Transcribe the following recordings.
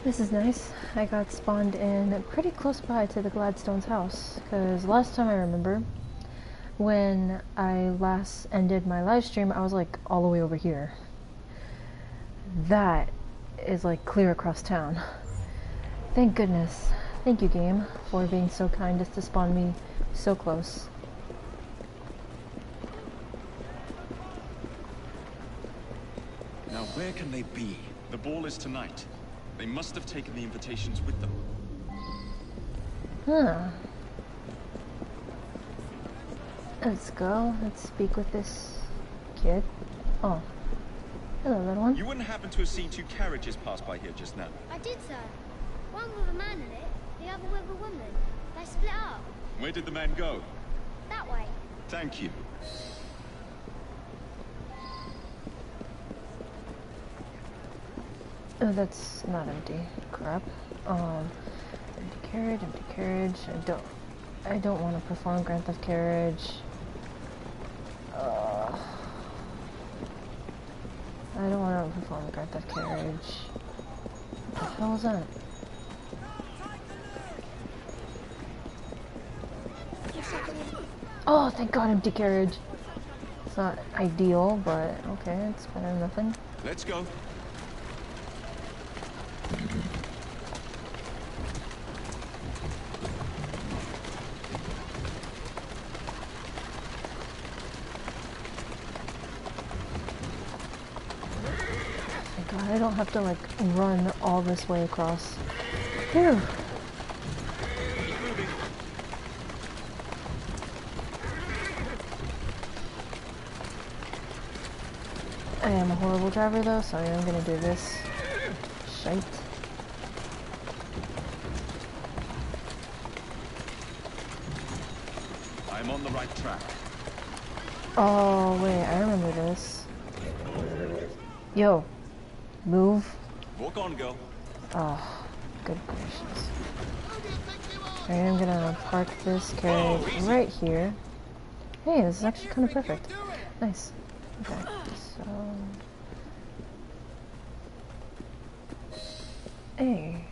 This is nice. I got spawned in pretty close by to the Gladstone's house, because last time I remember, when I last ended my live stream, I was like all the way over here. That is like clear across town. Thank goodness. Thank you, game, for being so kind as to spawn me so close. Now where can they be? The ball is tonight. They must have taken the invitations with them. Huh. Let's go. Let's speak with this kid. Oh. Hello, little one. You wouldn't happen to have seen two carriages pass by here just now? I did, sir. One with a man in it, the other with a woman. They split up. Where did the man go? That way. Thank you. Oh, that's not empty. Crap. Empty carriage, empty carriage. I don't want to perform Grand Theft Carriage. I don't want to perform Grand Theft Carriage. What the hell is that? Oh, thank God, empty carriage. It's not ideal, but okay, it's better than nothing. Let's go. God, I don't have to like run all this way across. Whew. I am a horrible driver though, so I am gonna do this. Shite. I'm on the right track. Oh wait, I remember this. Yo. Move. Walk on, girl. Oh, good gracious. Alright, I'm gonna park this carriage right here. Hey, this is actually kind of perfect. Nice. Okay, so... Hey.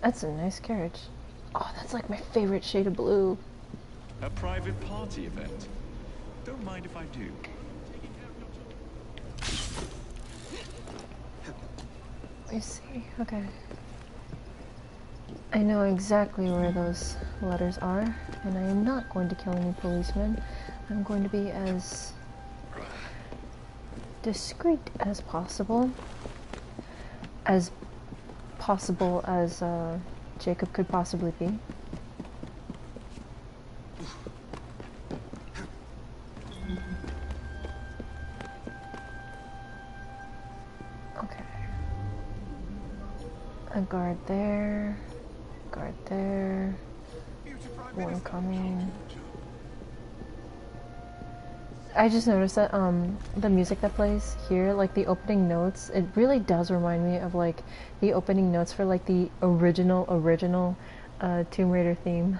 That's a nice carriage. Oh, that's like my favorite shade of blue. A private party event. Don't mind if I do. I see. Okay. I know exactly where those letters are, and I am not going to kill any policemen. I'm going to be as discreet as possible. As Jacob could possibly be. A guard there, one coming. I just noticed that the music that plays here, like the opening notes, it really does remind me of like the opening notes for like the original Tomb Raider theme.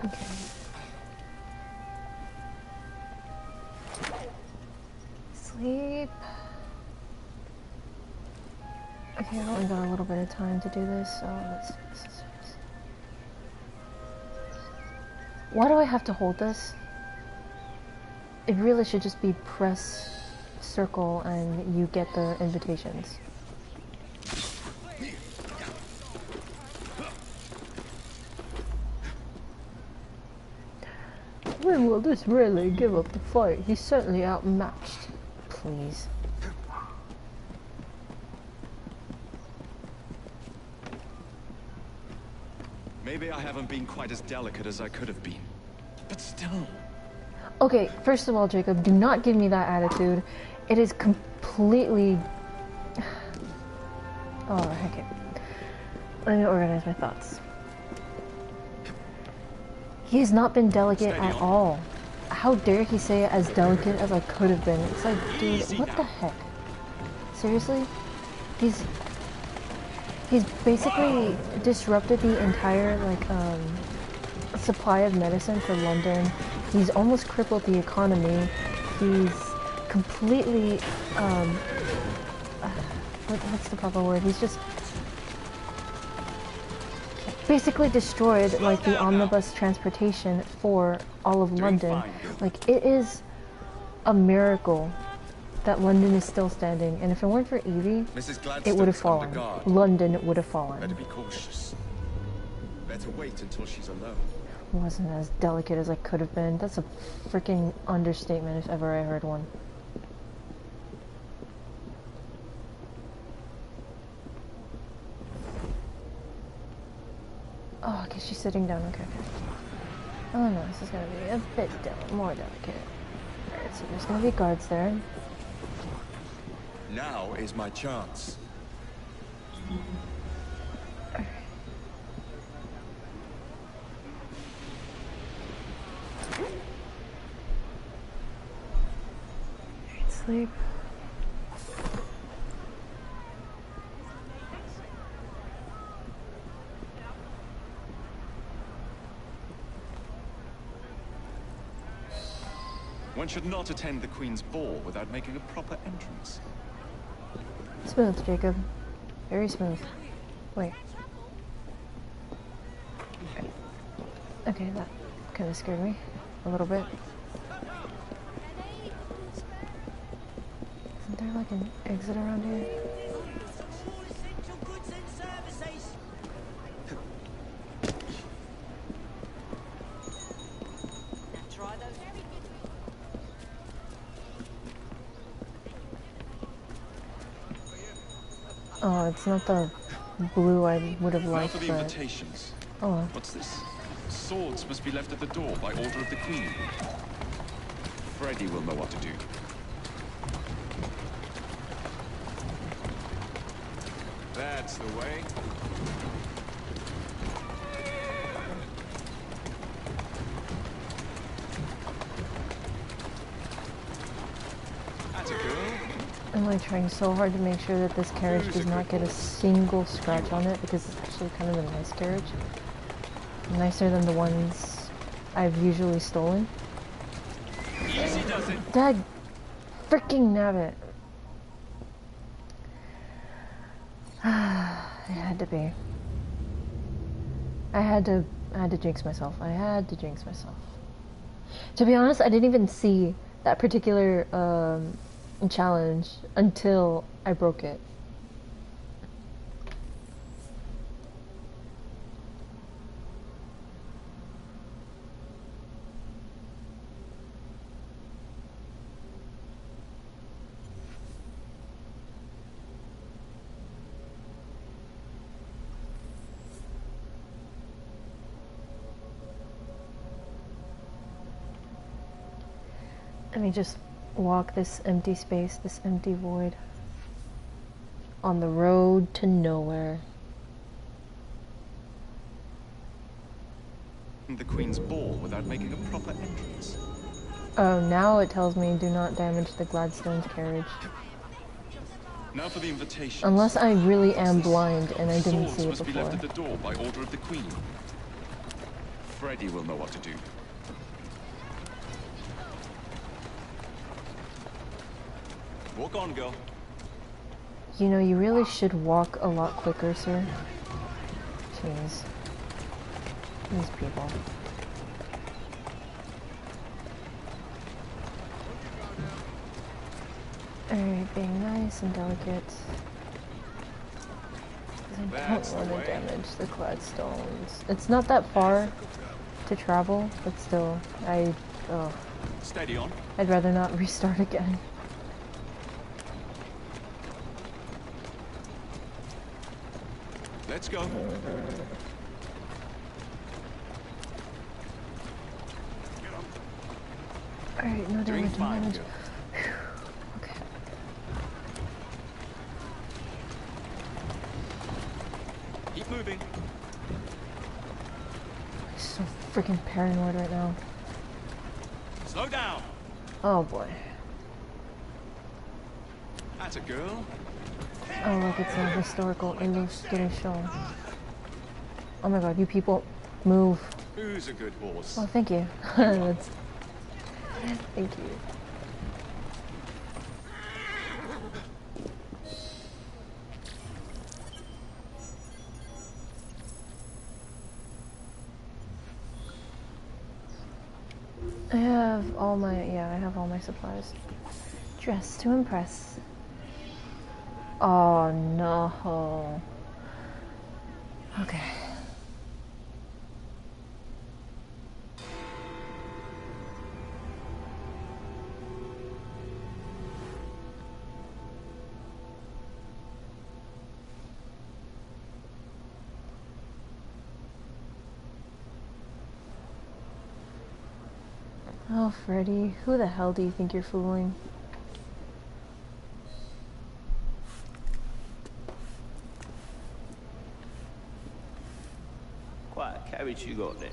Okay. Sleep. Okay, I've only got a little bit of time to do this, so let's... Why do I have to hold this? It really should just be press circle and you get the invitations. When will this really give up the fight? He's certainly outmatched. Please. Maybe I haven't been quite as delicate as I could have been. But still. Okay, first of all, Jacob, do not give me that attitude. It is completely... Oh, heck it. Let me organize my thoughts. He has not been delicate at all. How dare he say it as delicate as I could have been? It's like, dude, what the heck? Seriously? He's basically disrupted the entire, like, supply of medicine for London. He's almost crippled the economy. he's completely, what's the proper word? He's just basically destroyed, like, the omnibus transportation for all of London. Like, it is a miracle that London is still standing, and if it weren't for Evie, it would have fallen. London would have fallen. Better be cautious. Better wait until she's alone. Wasn't as delicate as I could have been. That's a freaking understatement if ever I heard one. Oh, okay, she's sitting down. Okay, okay. Oh no, this is gonna be a bit more delicate. Alright, so there's gonna be guards there. Now is my chance. Alright. Sleep. One should not attend the Queen's ball without making a proper entrance. Smooth, Jacob. Very smooth. Wait. Okay, that kind of scared me a little bit. Isn't there like an exit around here? Oh, it's not the blue I would have liked, Now for the but... invitations. Oh. What's this? Swords must be left at the door by order of the Queen. Freddy will know what to do. That's the way. That's a girl. I'm like trying so hard to make sure that this carriage does not get a single scratch on it, because it's actually kind of a nice carriage. Nicer than the ones I've usually stolen. Easy does it. Dad, freaking nabbit. It had to be. I had to jinx myself. I had to jinx myself. To be honest, I didn't even see that particular challenge until I broke it. Let me just walk this empty space, this empty void, on the road to nowhere. The Queen's ball without making a proper entrance. Oh, now it tells me do not damage the Gladstone's carriage. Now for the invitations. Unless I really am blind and I didn't see it Swords must be left before. at the door by order of the Queen. Freddy will know what to do. Walk on, girl. You know, you really should walk a lot quicker, sir. Jeez. These people. Alright, being nice and delicate. 'Cause I That's don't the want to way. damage the Gladstones. It's not that far to travel, but still, Steady on. I'd rather not restart again. Let's go. Alright, no Doing damage, no fine, damage. girl. Okay. Keep moving. I'm so freaking paranoid right now. Slow down. Oh boy. That's a girl. Oh look, it's a historical illustration. Oh my god, you people, move. Who's a good horse? Oh, thank you. That's... Thank you. I have all my, yeah, I have all my supplies. Dress to impress. Oh no. Okay. Oh, Freddy, who the hell do you think you're fooling? Quite a carriage you got there.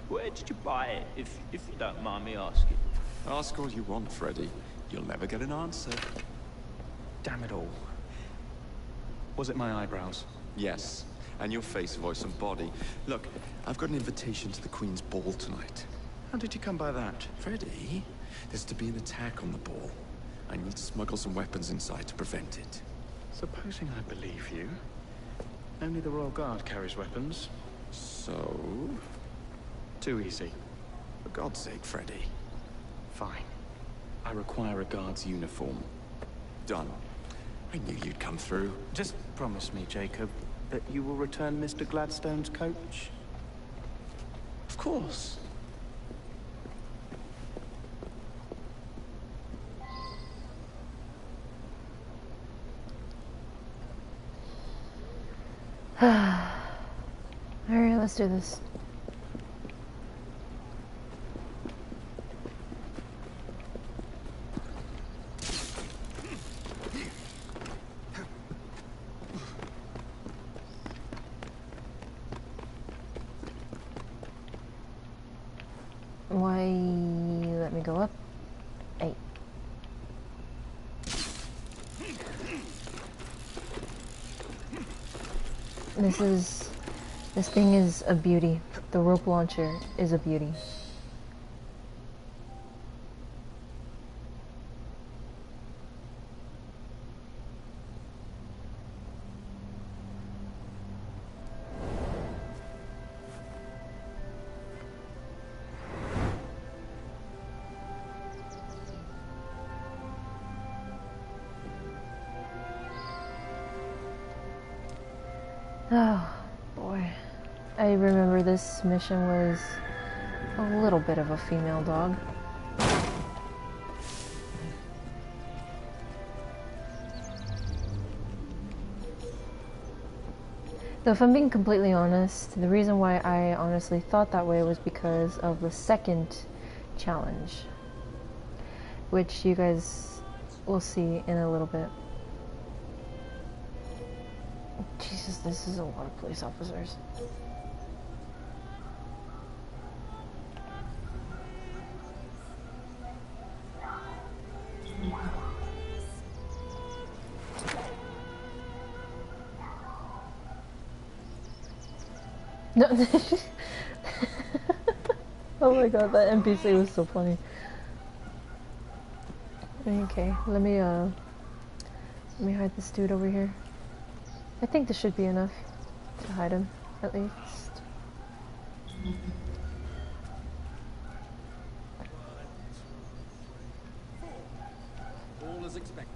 Where did you buy it, if you don't mind me asking? Ask all you want, Freddy. You'll never get an answer. Damn it all. Was it my eyebrows? Yes, and your face, voice, and body. Look, I've got an invitation to the Queen's ball tonight. How did you come by that? Freddy, there's to be an attack on the ball. I need to smuggle some weapons inside to prevent it. Supposing I believe you. Only the Royal Guard carries weapons. So? Too easy. For God's sake, Freddy. Fine. I require a guard's uniform. Done. I knew you'd come through. Just promise me, Jacob, that you will return Mr. Gladstone's coach. Of course. Alright, let's do this. Why let me go up? 8. This thing is a beauty. The rope launcher is a beauty. Oh, boy. I remember this mission was a little bit of a female dog. Though if I'm being completely honest, the reason why I honestly thought that way was because of the second challenge, which you guys will see in a little bit. Jesus, this is a lot of police officers. No. Oh my god, that NPC was so funny. Okay, let me hide this dude over here. I think this should be enough to hide him, at least. All is expected.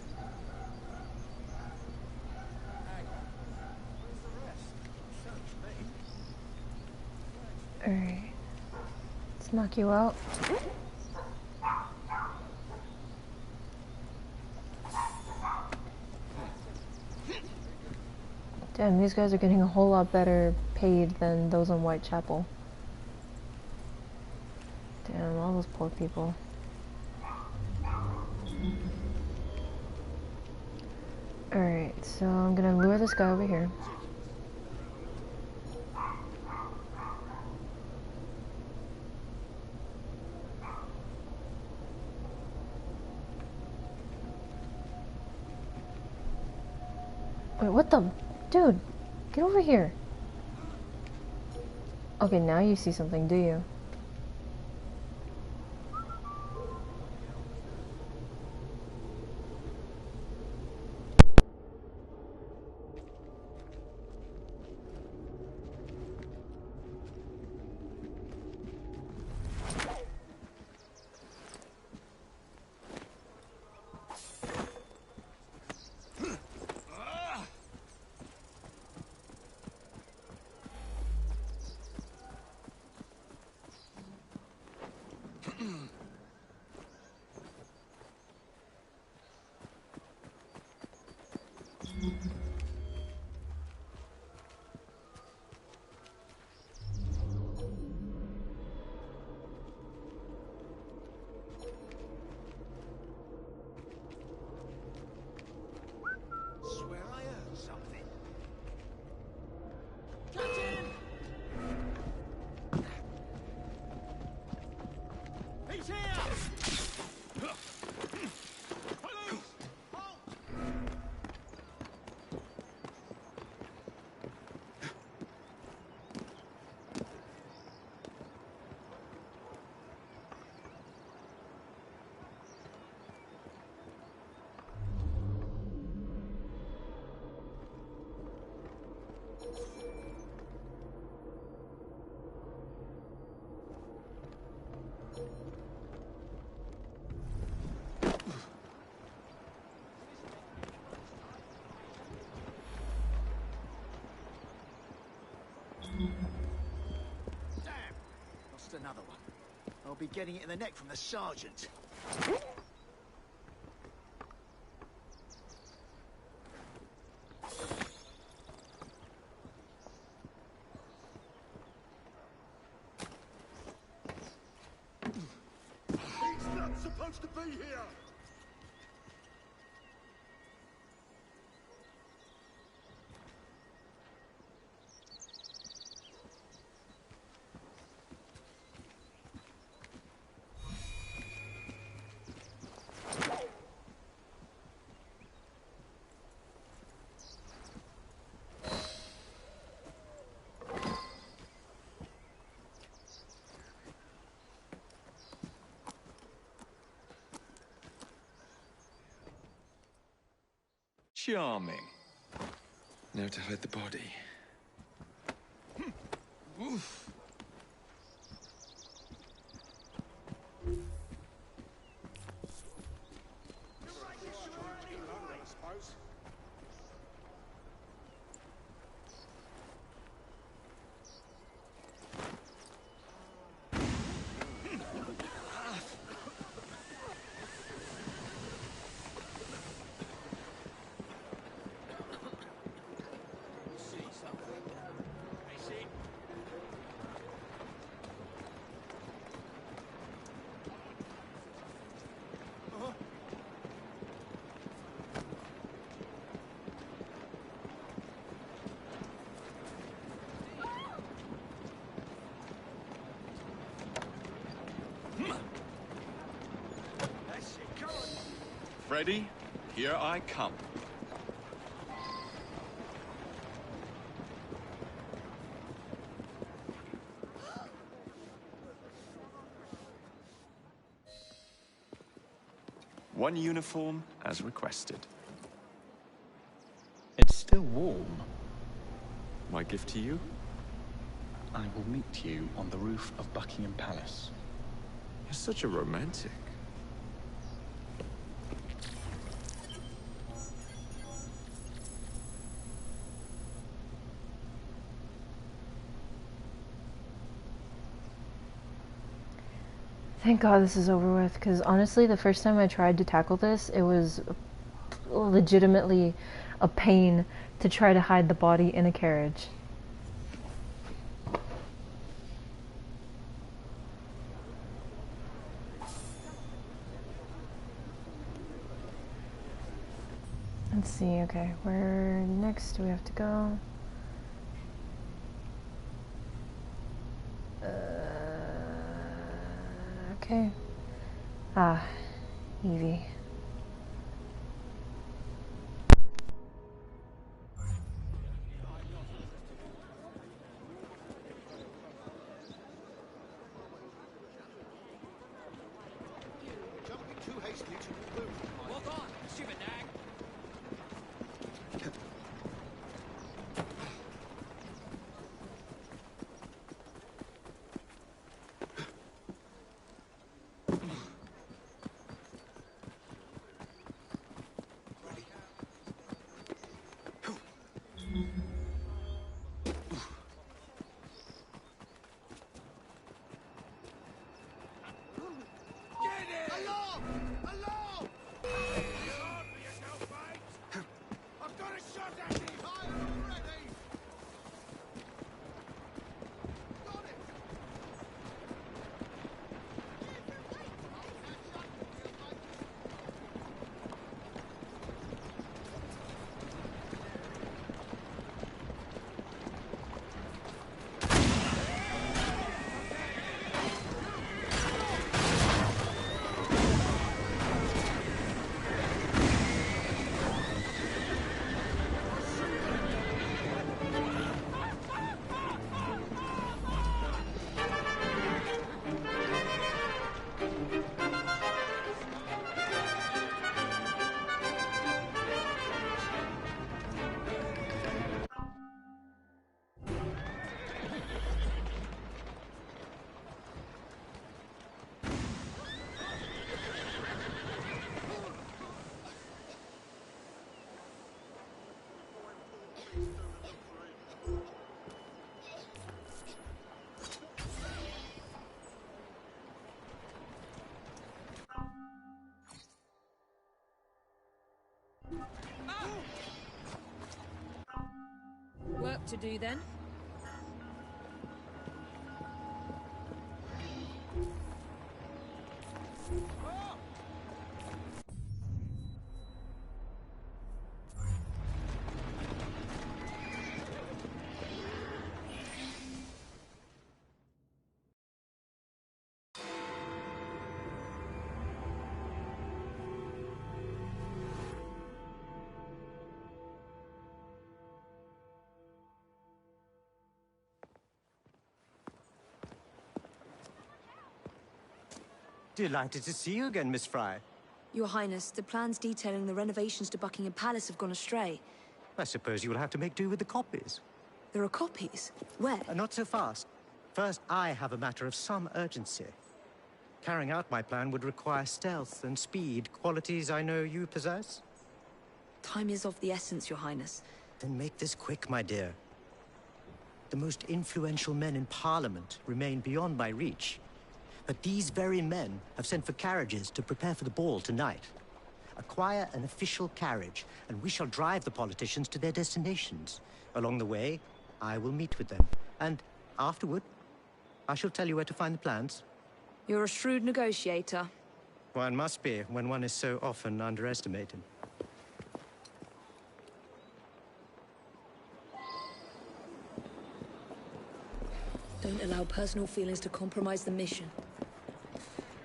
Alright. Let's knock you out. Damn, these guys are getting a whole lot better paid than those in Whitechapel. Damn, all those poor people. Alright, so I'm gonna lure this guy over here. Wait, what the? Dude, get over here. Okay, now you see something, do you? Just another one. I'll be getting it in the neck from the sergeant. He's not supposed to be here! Charming. Now to hide the body. Oof. Freddy, here I come. One uniform as requested. It's still warm. My gift to you? I will meet you on the roof of Buckingham Palace. You're such a romantic. Thank God this is over with, because honestly, the first time I tried to tackle this, it was legitimately a pain to try to hide the body in a carriage. Let's see, okay, where next do we have to go? Okay. Ah, Evie. Jumping too hastily to move. Hold on, stupid nag. Alarm! Alarm! I've got a shot at him! Fire already! Got it! to do then? Delighted to see you again, Miss Frye. Your Highness, the plans detailing the renovations to Buckingham Palace have gone astray. I suppose you will have to make do with the copies. There are copies? Where? Not so fast. First, I have a matter of some urgency. Carrying out my plan would require stealth and speed, qualities I know you possess. Time is of the essence, Your Highness. Then make this quick, my dear. The most influential men in Parliament remain beyond my reach. But these very men have sent for carriages to prepare for the ball tonight. Acquire an official carriage, and we shall drive the politicians to their destinations. Along the way, I will meet with them. And afterward, I shall tell you where to find the plans. You're a shrewd negotiator. One must be when one is so often underestimated. Don't allow personal feelings to compromise the mission.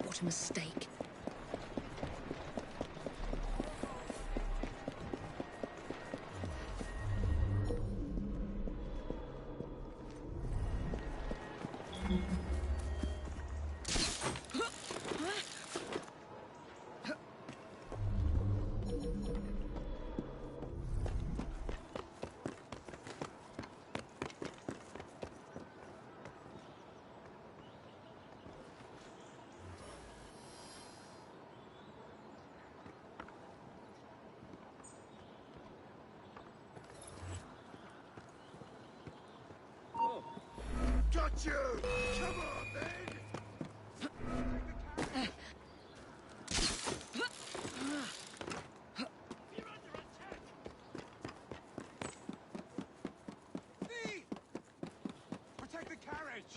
What a mistake. Got you! Come on, then! You're under attack! Me! Protect the carriage!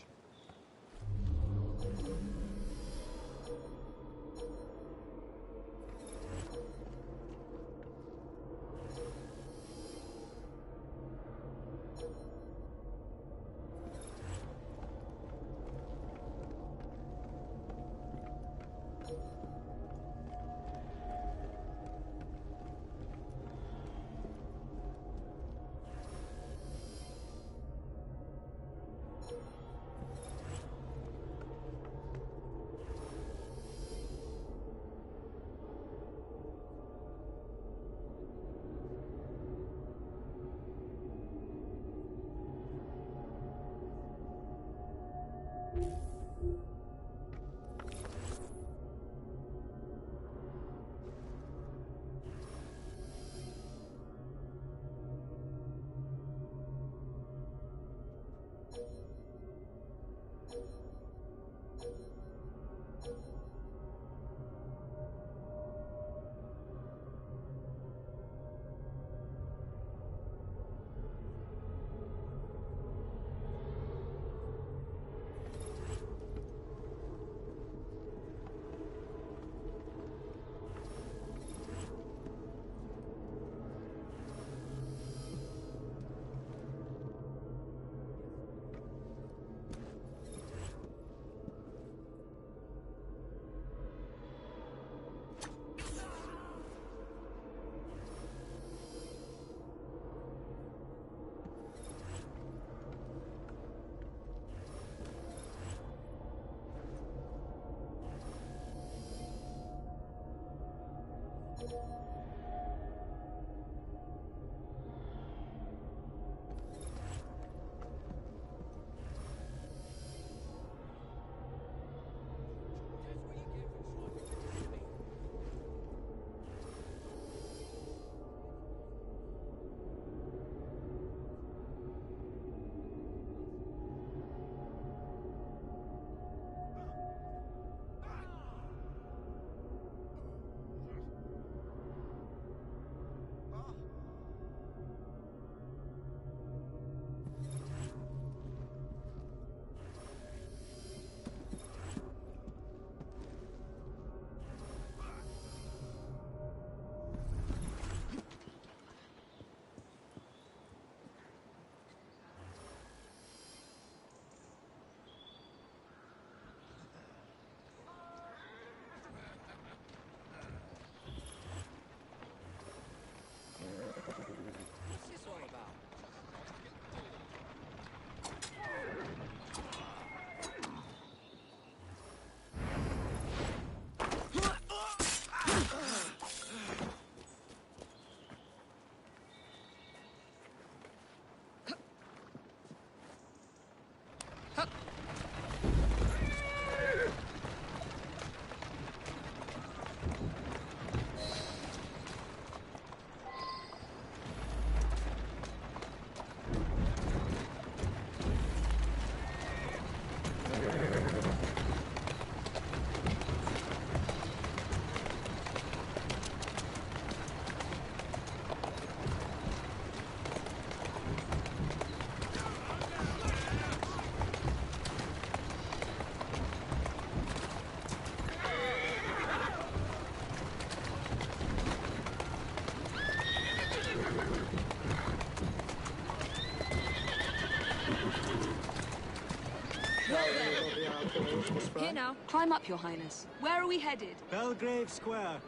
here now. Climb up, Your Highness. Where are we headed? Belgrave Square.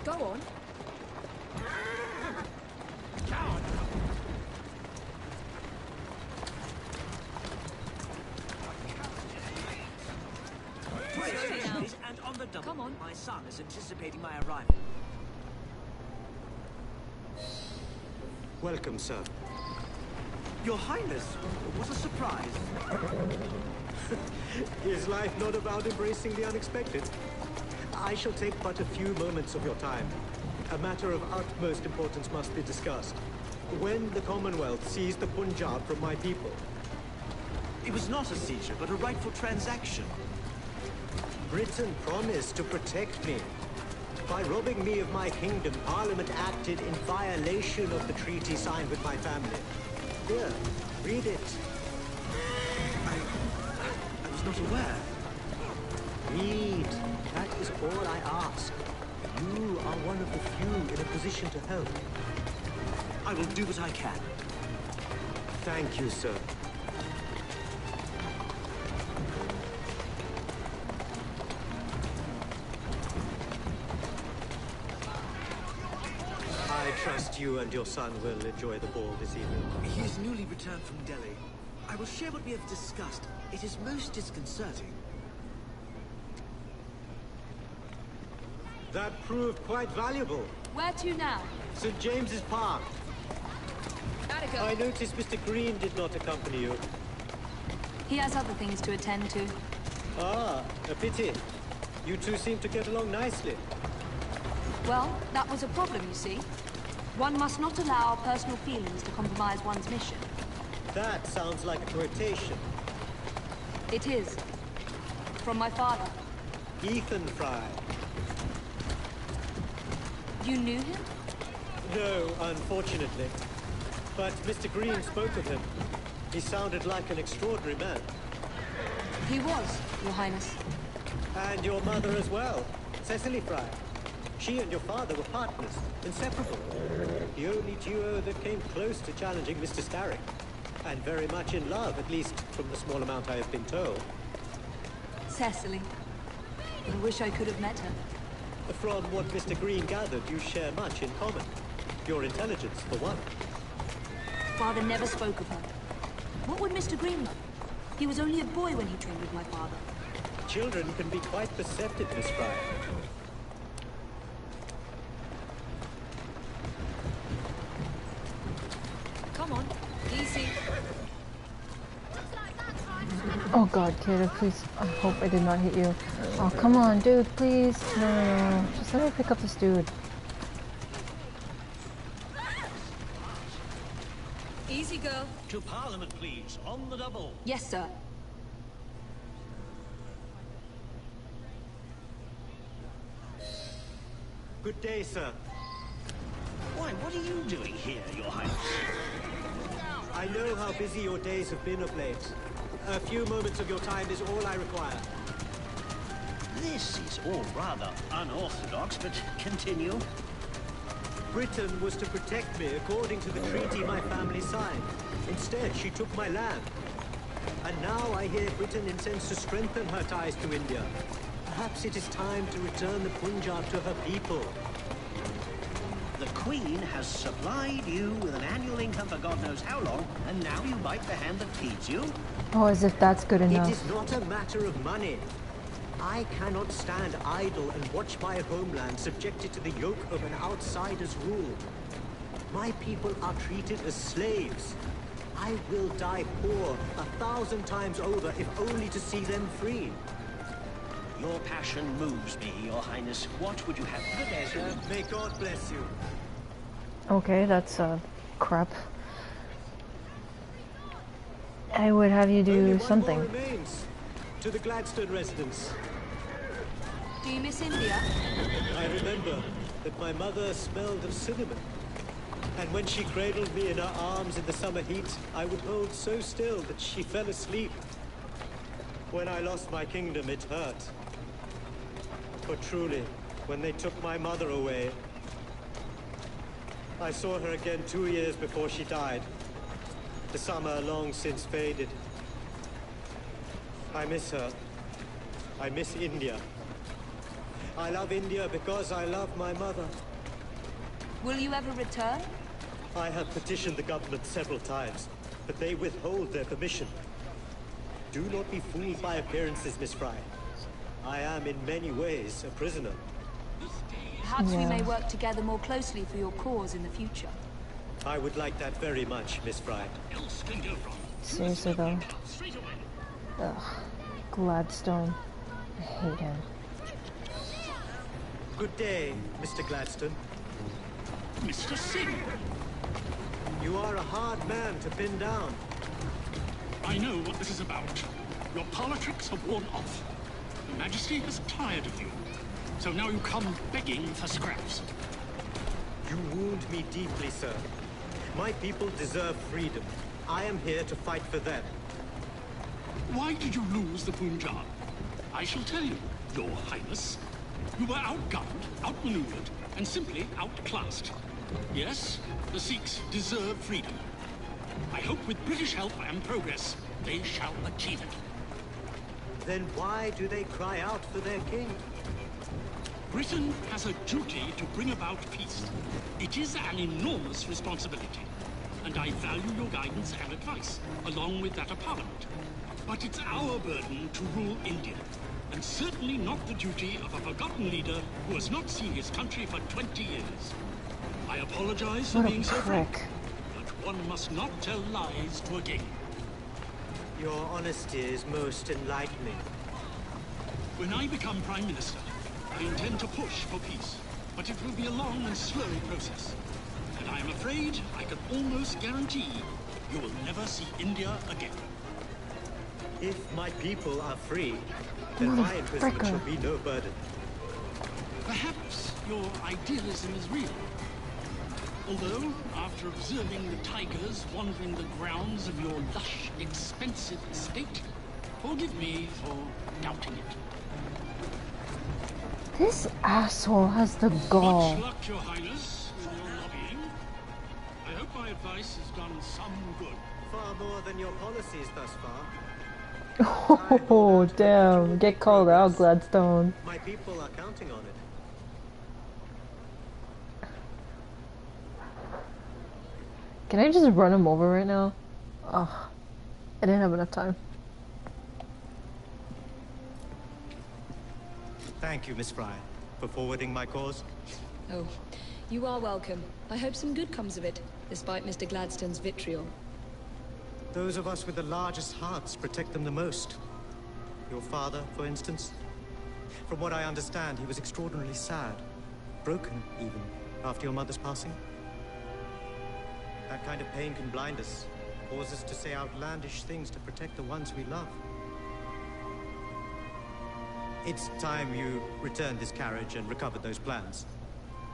Go on. And on the double, Come on. my son is anticipating my arrival. Welcome, sir. Your Highness, what a surprise. Is life not about embracing the unexpected? I shall take but a few moments of your time. A matter of utmost importance must be discussed. When the Commonwealth seized the Punjab from my people, It was not a seizure, but a rightful transaction. Britain promised to protect me. By robbing me of my kingdom, Parliament acted in violation of the treaty signed with my family. Here, read it. I was not aware. Read. That is all I ask. You are one of the few in a position to help. I will do what I can. Thank you, sir. I trust you and your son will enjoy the ball this evening. He is newly returned from Delhi. I will share what we have discussed. It is most disconcerting. That proved quite valuable. Where to now? St. James's Park. Gotta go. I noticed Mr. Green did not accompany you. He has other things to attend to. Ah, a pity. You two seem to get along nicely. Well, that was a problem, you see. One must not allow personal feelings to compromise one's mission. That sounds like a quotation. It is. From my father. Ethan Frye. You knew him? No, unfortunately. But Mr. Green spoke of him. He sounded like an extraordinary man. He was, Your Highness. And your mother as well, Cecily Frye. She and your father were partners, inseparable. The only duo that came close to challenging Mr. Starrick. And very much in love, at least from the small amount I have been told. Cecily. I wish I could have met her. From what Mr. Green gathered, you share much in common. Your intelligence, for one. Father never spoke of her. What would Mr. Green know? He was only a boy when he trained with my father. Children can be quite perceptive, Miss Frye. Come on, easy. Oh god, kid, please. I hope I did not hit you. Oh, come on, dude, please. No. Just let me pick up this dude. Easy, girl. To Parliament, please, on the double. Yes, sir. Good day, sir. Why, what are you doing here, Your Highness? I know how busy your days have been of late. A few moments of your time is all I require. This is all rather unorthodox, but continue. Britain was to protect me according to the treaty my family signed. Instead, she took my land. And now I hear Britain intends to strengthen her ties to India. Perhaps it is time to return the Punjab to her people. The Queen has supplied you with an annual income for God knows how long, and now you bite the hand that feeds you? Oh, as if that's good enough. It is not a matter of money. I cannot stand idle and watch my homeland subjected to the yoke of an outsider's rule. My people are treated as slaves. I will die poor 1,000 times over if only to see them free. Your passion moves me, Your Highness. What would you have? Good day, sir. May God bless you. Okay, that's crap. I would have you do Only one something. more remains. To the Gladstone residence. Do you miss India? I remember that my mother smelled of cinnamon. And when she cradled me in her arms in the summer heat, I would hold so still that she fell asleep. When I lost my kingdom, it hurt. For truly, when they took my mother away, I saw her again 2 years before she died. The summer long since faded. I miss her. I miss India. I love India because I love my mother. Will you ever return? I have petitioned the government several times, but they withhold their permission. Do not be fooled by appearances, Miss Frye. I am in many ways a prisoner. Perhaps we may work together more closely for your cause in the future. I would like that very much, Miss Frye. Seriously though. Ugh. Gladstone. I hate him. Good day, Mr. Gladstone. Mr. Singh. You are a hard man to pin down. I know what this is about. Your politics have worn off. Your Majesty has tired of you. So now you come begging for scraps. You wound me deeply, sir. My people deserve freedom. I am here to fight for them. Why did you lose the Punjab? I shall tell you, Your Highness. You were outgunned, outmaneuvered, and simply outclassed. Yes, the Sikhs deserve freedom. I hope with British help and progress, they shall achieve it. Then why do they cry out for their king? Britain has a duty to bring about peace. It is an enormous responsibility, and I value your guidance and advice, along with that of Parliament. But it's our burden to rule India, and certainly not the duty of a forgotten leader who has not seen his country for 20 years. I apologize for being so frank, but one must not tell lies to a king. Your honesty is most enlightening. When I become Prime Minister, I intend to push for peace, but it will be a long and slow process. And I am afraid I can almost guarantee you will never see India again. If my people are free, then my imprisonment shall be no burden. Perhaps your idealism is real. Although, after observing the tigers wandering the grounds of your lush, expensive estate, forgive me for doubting it. This asshole has the gall. Much luck, Your Highness, with your lobbying. I hope my advice has done some good. Far more than your policies thus far. Oh, damn. Get called out, Gladstone. My people are counting on it. Can I just run him over right now? Ugh. I didn't have enough time. Thank you, Miss Frye, for forwarding my cause. Oh, you are welcome. I hope some good comes of it, despite Mr. Gladstone's vitriol. Those of us with the largest hearts protect them the most. Your father, for instance. From what I understand, he was extraordinarily sad. Broken, even, after your mother's passing. That kind of pain can blind us, cause us to say outlandish things to protect the ones we love. It's time you returned this carriage and recovered those plans.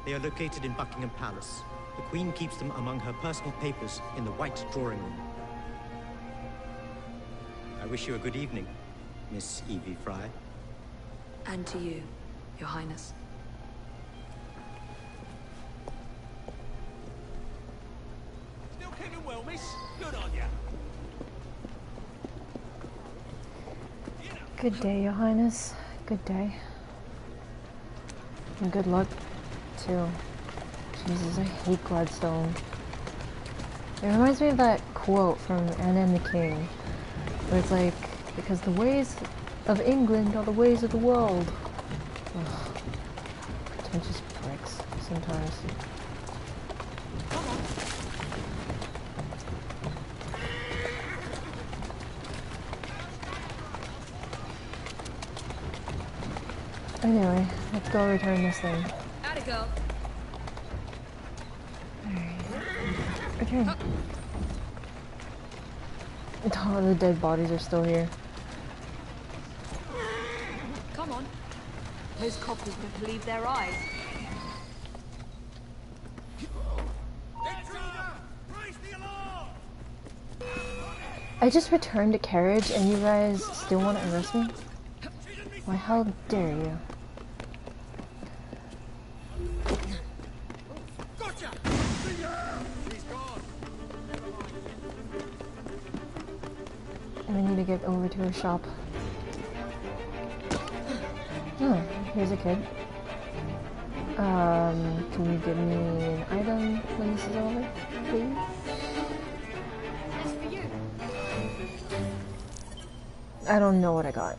They are located in Buckingham Palace. The Queen keeps them among her personal papers in the White Drawing Room. I wish you a good evening, Miss Evie Frye. And to you, Your Highness. Still kicking well, miss. Good on ya. Good day, Your Highness. Good day. And good luck, too. Jesus, I hate Gladstone. It reminds me of that quote from Anne and the King, where it's like, because the ways of England are the ways of the world. Ugh. Pretentious pricks, sometimes. Anyway, let's go return this thing. How'd it go? Alright. Return. Oh, the dead bodies are still here. Come on. Those coppers won't believe their eyes. It's I just returned a carriage and you guys still want to arrest me? Why, how dare you? I need to get over to her shop. Oh, here's a kid. Can you give me an item when this is over, please? That's for you. I don't know what I got.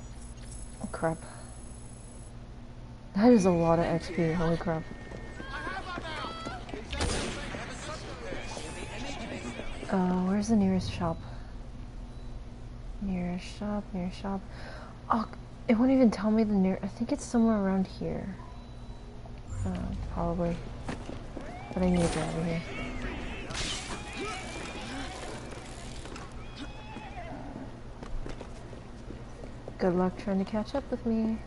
Oh, crap. That is a lot of XP, holy crap. Where's the nearest shop? Nearest shop, nearest shop. Oh, it won't even tell me the near. I think it's somewhere around here. Probably. But I need to get out of here. Good luck trying to catch up with me.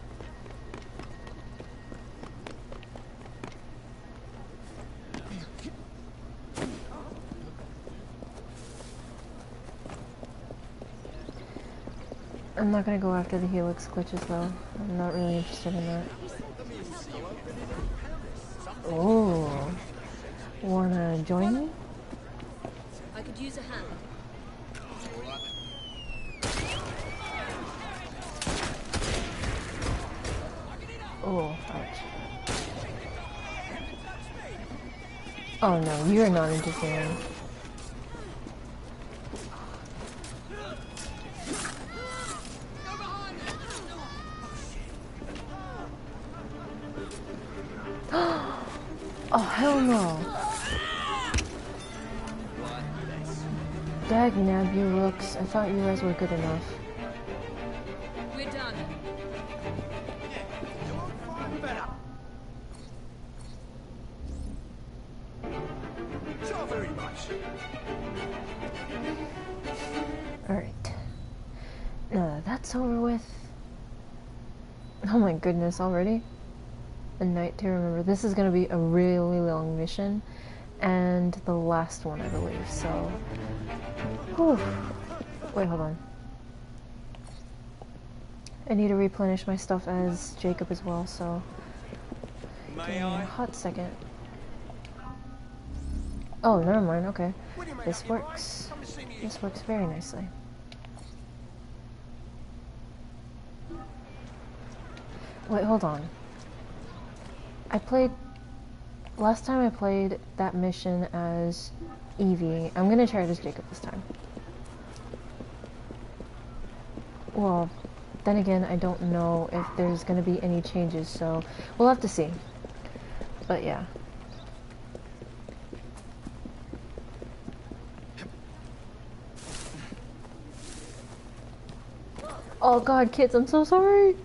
I'm not gonna go after the helix glitches though. I'm not really interested in that. Oh, wanna join me? I could use a hand. Oh, ouch. Oh no, you're not interfering. Oh, hell no. Dagnab, you rooks. I thought you guys were good enough. We're done. Alright. Now that that's over with. Oh my goodness, already? A night to remember. This is gonna be a really long mission. And the last one, I believe, so... Whew. Wait, hold on. I need to replenish my stuff as Jacob as well, so... Give me a hot second. Oh, never mind, okay. This works. This works very nicely. Wait, hold on. Last time I played that mission as Evie. I'm gonna try it as Jacob this time. Well, then again, I don't know if there's gonna be any changes, so we'll have to see. But yeah. Oh god, kids, I'm so sorry!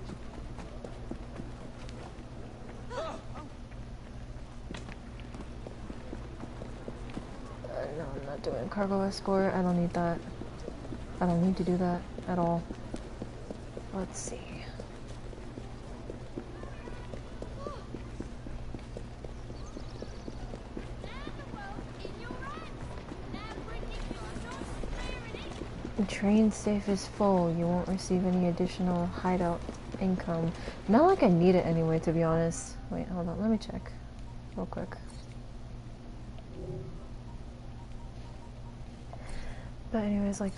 No, I'm not doing cargo escort. I don't need that. I don't need to do that at all. Let's see. The train safe is full. You won't receive any additional hideout income. Not like I need it anyway, to be honest. Wait, hold on. Let me check real quick. But anyways, like,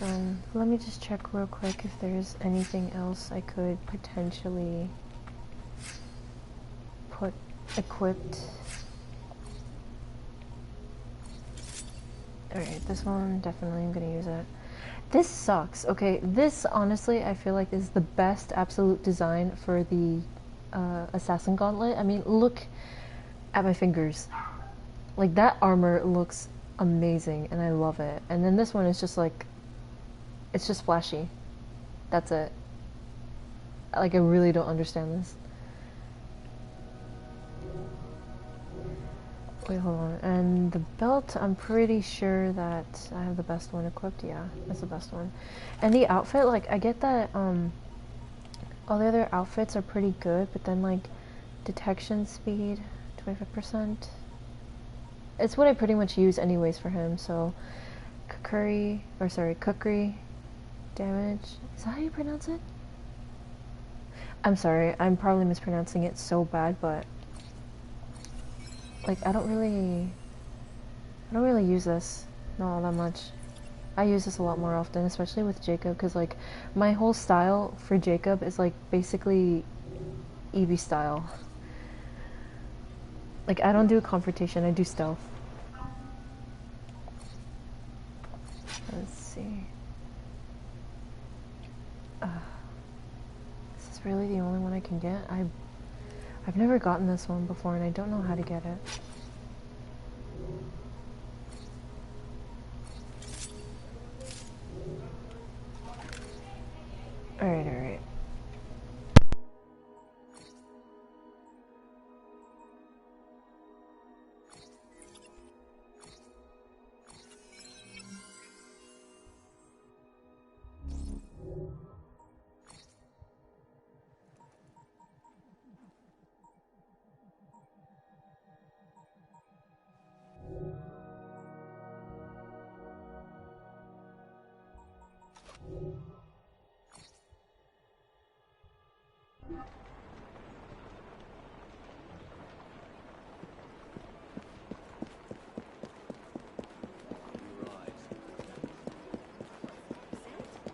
let me just check real quick if there's anything else I could potentially put equipped. Alright, this one, definitely I'm gonna use it. This sucks. Okay, this honestly I feel like is the best absolute design for the Assassin Gauntlet. I mean, look at my fingers. Like, that armor looks amazing and I love it. And then this one is just like, it's just flashy. That's it. Like, I really don't understand this. Wait, hold on. And the belt, I'm pretty sure that I have the best one equipped. Yeah, that's the best one. And the outfit, like, I get that all the other outfits are pretty good, but then, like, detection speed, 25%. It's what I pretty much use anyways for him, so cookery, Damage. Is that how you pronounce it? I'm sorry, I'm probably mispronouncing it so bad, but like I don't really use this, not all that much. I use this a lot more often, especially with Jacob, because like my whole style for Jacob is like basically Eevee style. Like I don't do confrontation, I do stealth. Let's see. This is really the only one I can get. I've never gotten this one before and I don't know how to get it. Alright, alright.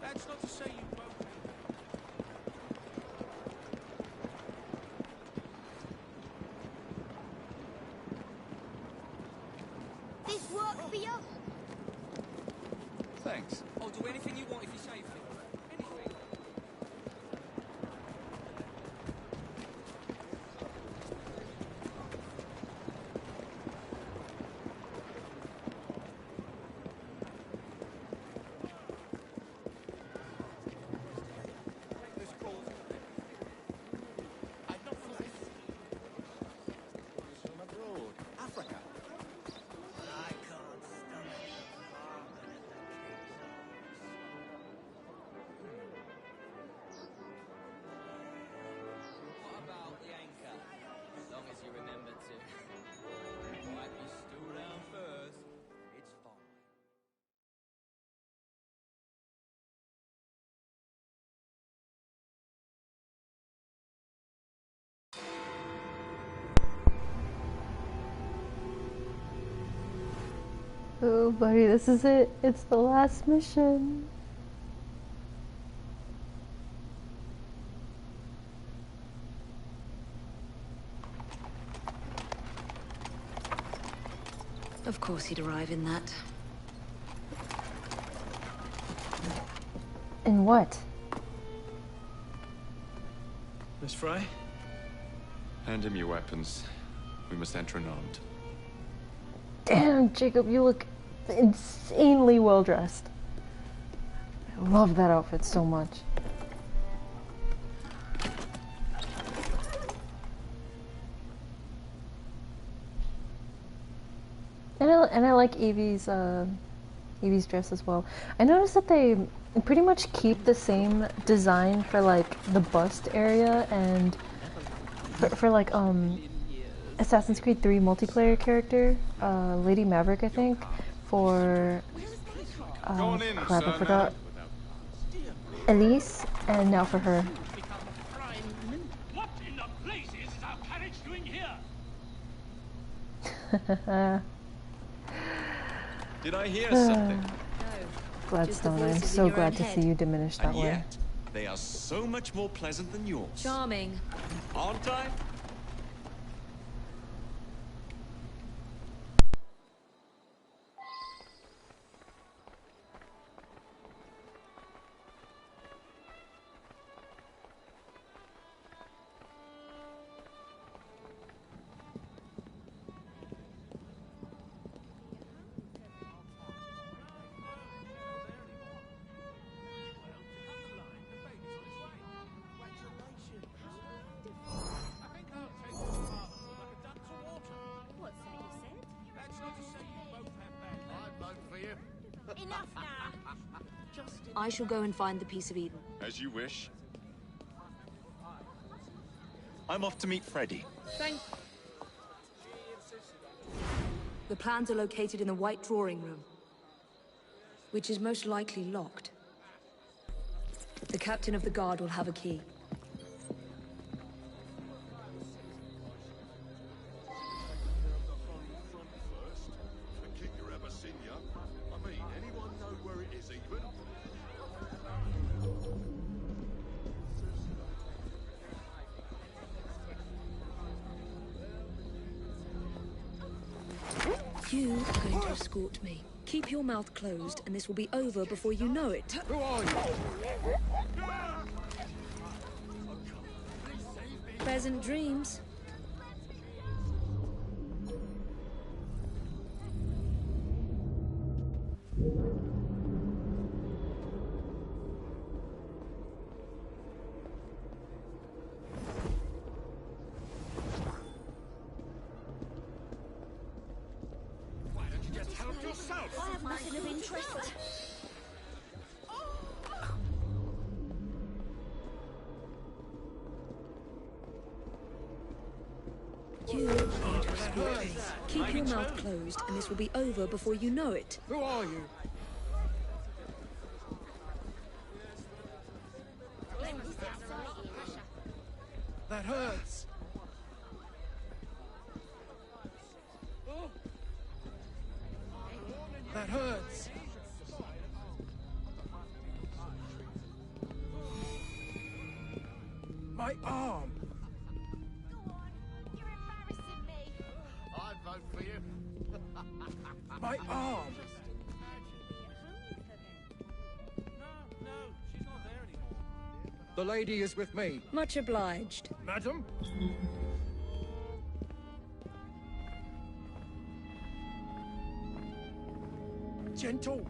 That's not to say you won't. This work for you? Thanks. I'll do anything you want if you save me. Anything. Africa. What about the anchor? As long as you remember to wipe your stool down first, it's fine. Oh, buddy, this is it. It's the last mission. Of course he'd arrive in that. In what? Miss Frye? Hand him your weapons. We must enter unarmed. Damn, Jacob, you look insanely well dressed. I love that outfit so much. And I like Evie's dress as well. I noticed that they pretty much keep the same design for like the bust area and for like Assassin's Creed 3 multiplayer character, Lady Maverick, I think, for crap, I forgot. Elise, and now for her. What in the blazes is our carriage doing here? Did I hear something? Gladstone, I'm so glad to see you diminish that And way. yet, they are so much more pleasant than yours. Charming. Aren't I? Enough now. I shall go and find the piece of Eden. As you wish. I'm off to meet Freddy. The plans are located in the white drawing room, which is most likely locked. The captain of the guard will have a key. You are going to escort me. Keep your mouth closed, and this will be over before you know it. Who are you? Pleasant dreams. I have nothing of interest. You are going to escort me. Keep your mouth closed, and this will be over before you know it. Who are you? That hurts. That hurts. My arm. Go on, you're embarrassing me. I'd vote for you. My arm. No, she's not there anymore. The lady is with me. Much obliged. Madam? Gentle.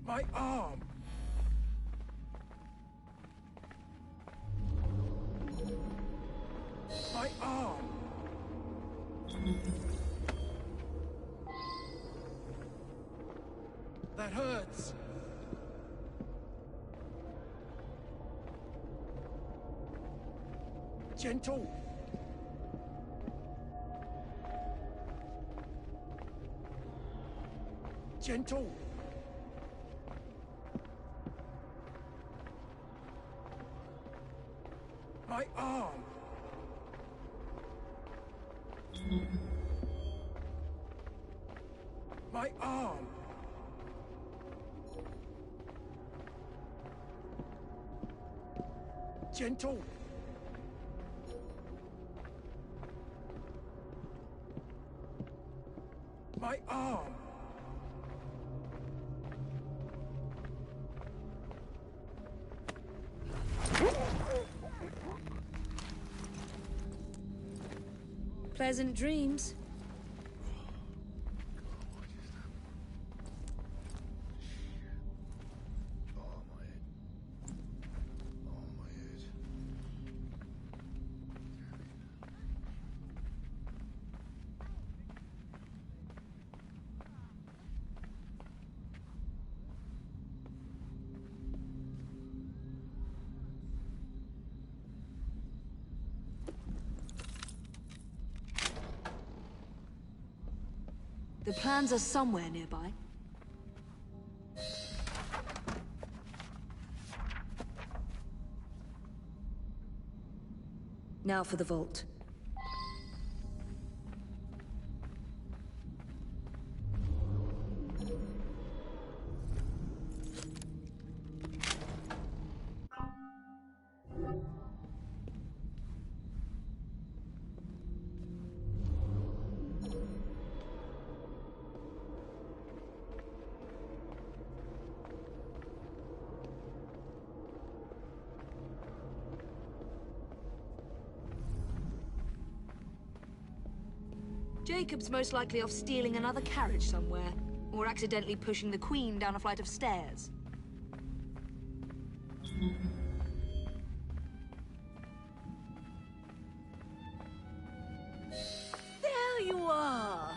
My arm. My arm. That hurts. Gentle. Gentle. My arm. My arm. Gentle. My arm. Pleasant dreams. The plans are somewhere nearby. Now for the vault. Jacob's most likely off stealing another carriage somewhere, or accidentally pushing the Queen down a flight of stairs. There you are!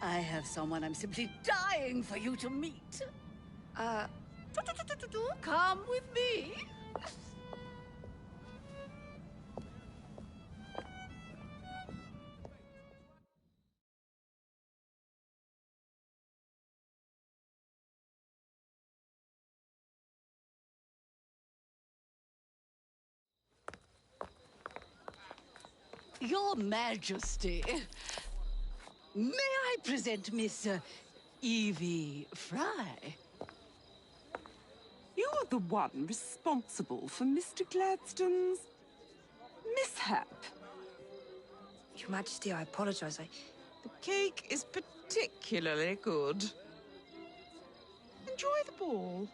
I have someone I'm simply dying for you to meet. Come with me. Your Majesty, may I present Miss Evie Frye? You're the one responsible for Mr. Gladstone's mishap. Your Majesty, I apologize. The cake is particularly good. Enjoy the ball.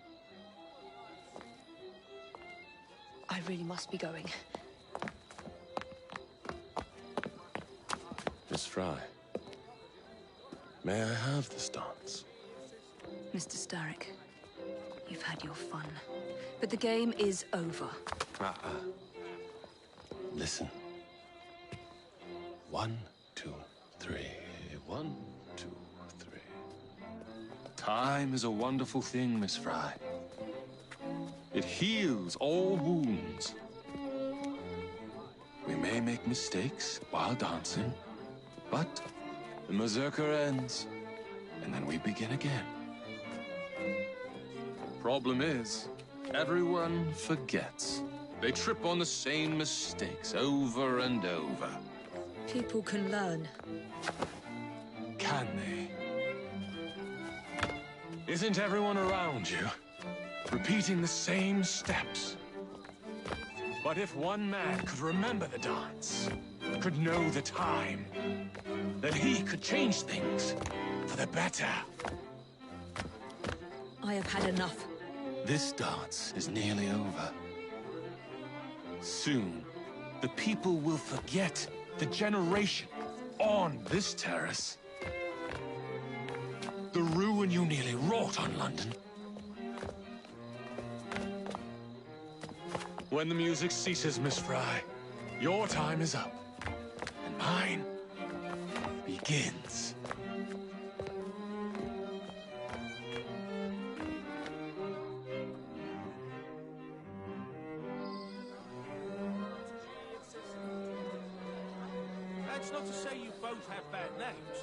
I really must be going. Miss Frye, may I have this dance? Mr. Starrick, you've had your fun. But the game is over. Listen. 1, 2, 3. 1, 2, 3. Time is a wonderful thing, Miss Frye. It heals all wounds. We may make mistakes while dancing, but the mazurka ends, and then we begin again. Problem is, everyone forgets. They trip on the same mistakes over and over. People can learn. Can they? Isn't everyone around you repeating the same steps? But if one man could remember the dance, could know the time, then he could change things for the better. I have had enough. This dance is nearly over. Soon, the people will forget the generation on this terrace. The ruin you nearly wrought on London. When the music ceases, Miss Frye, your time is up. And mine begins. That's not to say you both have bad names.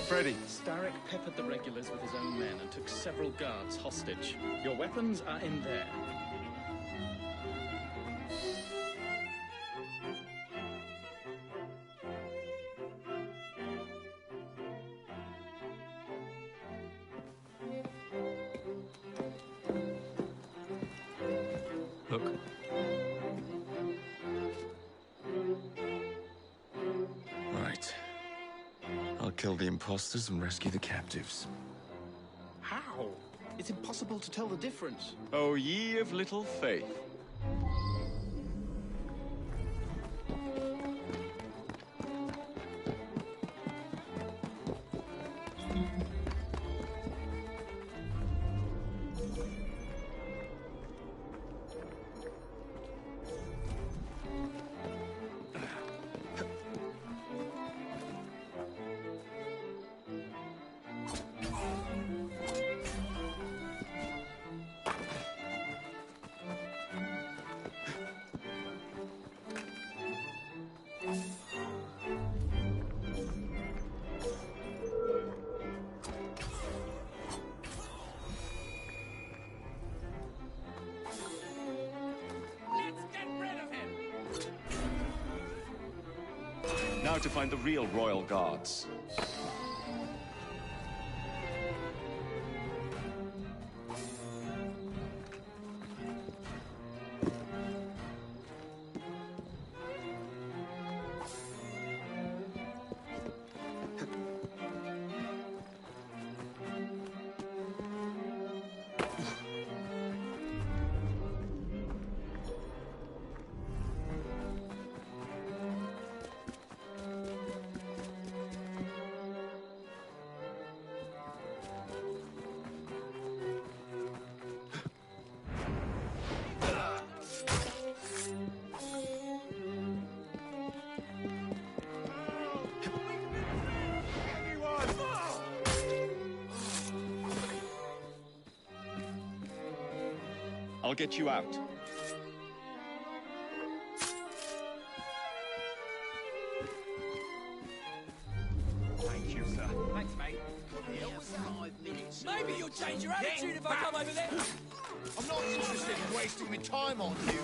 Freddy. Starrick peppered the regulars with his own men and took several guards hostage. Your weapons are in there. Look. Right. I'll kill the imposters and rescue the captives. How? It's impossible to tell the difference. O ye of little faith. Now to find the real royal guards. I'll get you out. Thank you, sir. Thanks, mate. 5 minutes. Maybe you'll change your attitude if I come over there. I'm not interested in wasting my time on you.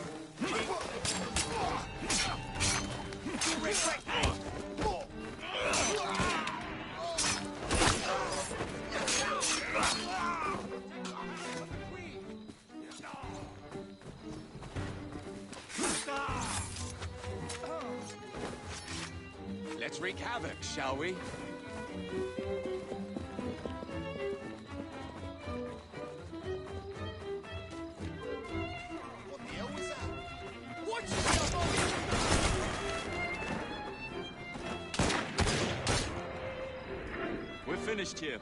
Let's wreak havoc, shall we? What the hell was that? Watch yourself on We're finished here.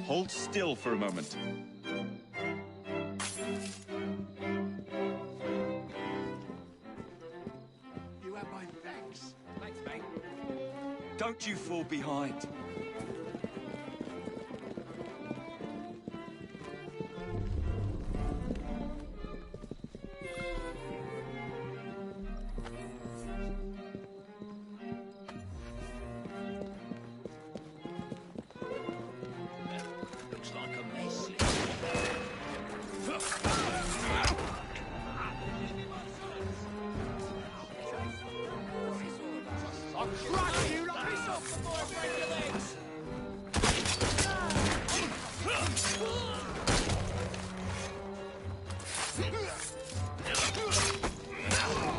Hold still for a moment. You have my thanks. Thanks, mate. Don't you fall behind. Looks like a mess. I'll crush you like piss off before I break your legs.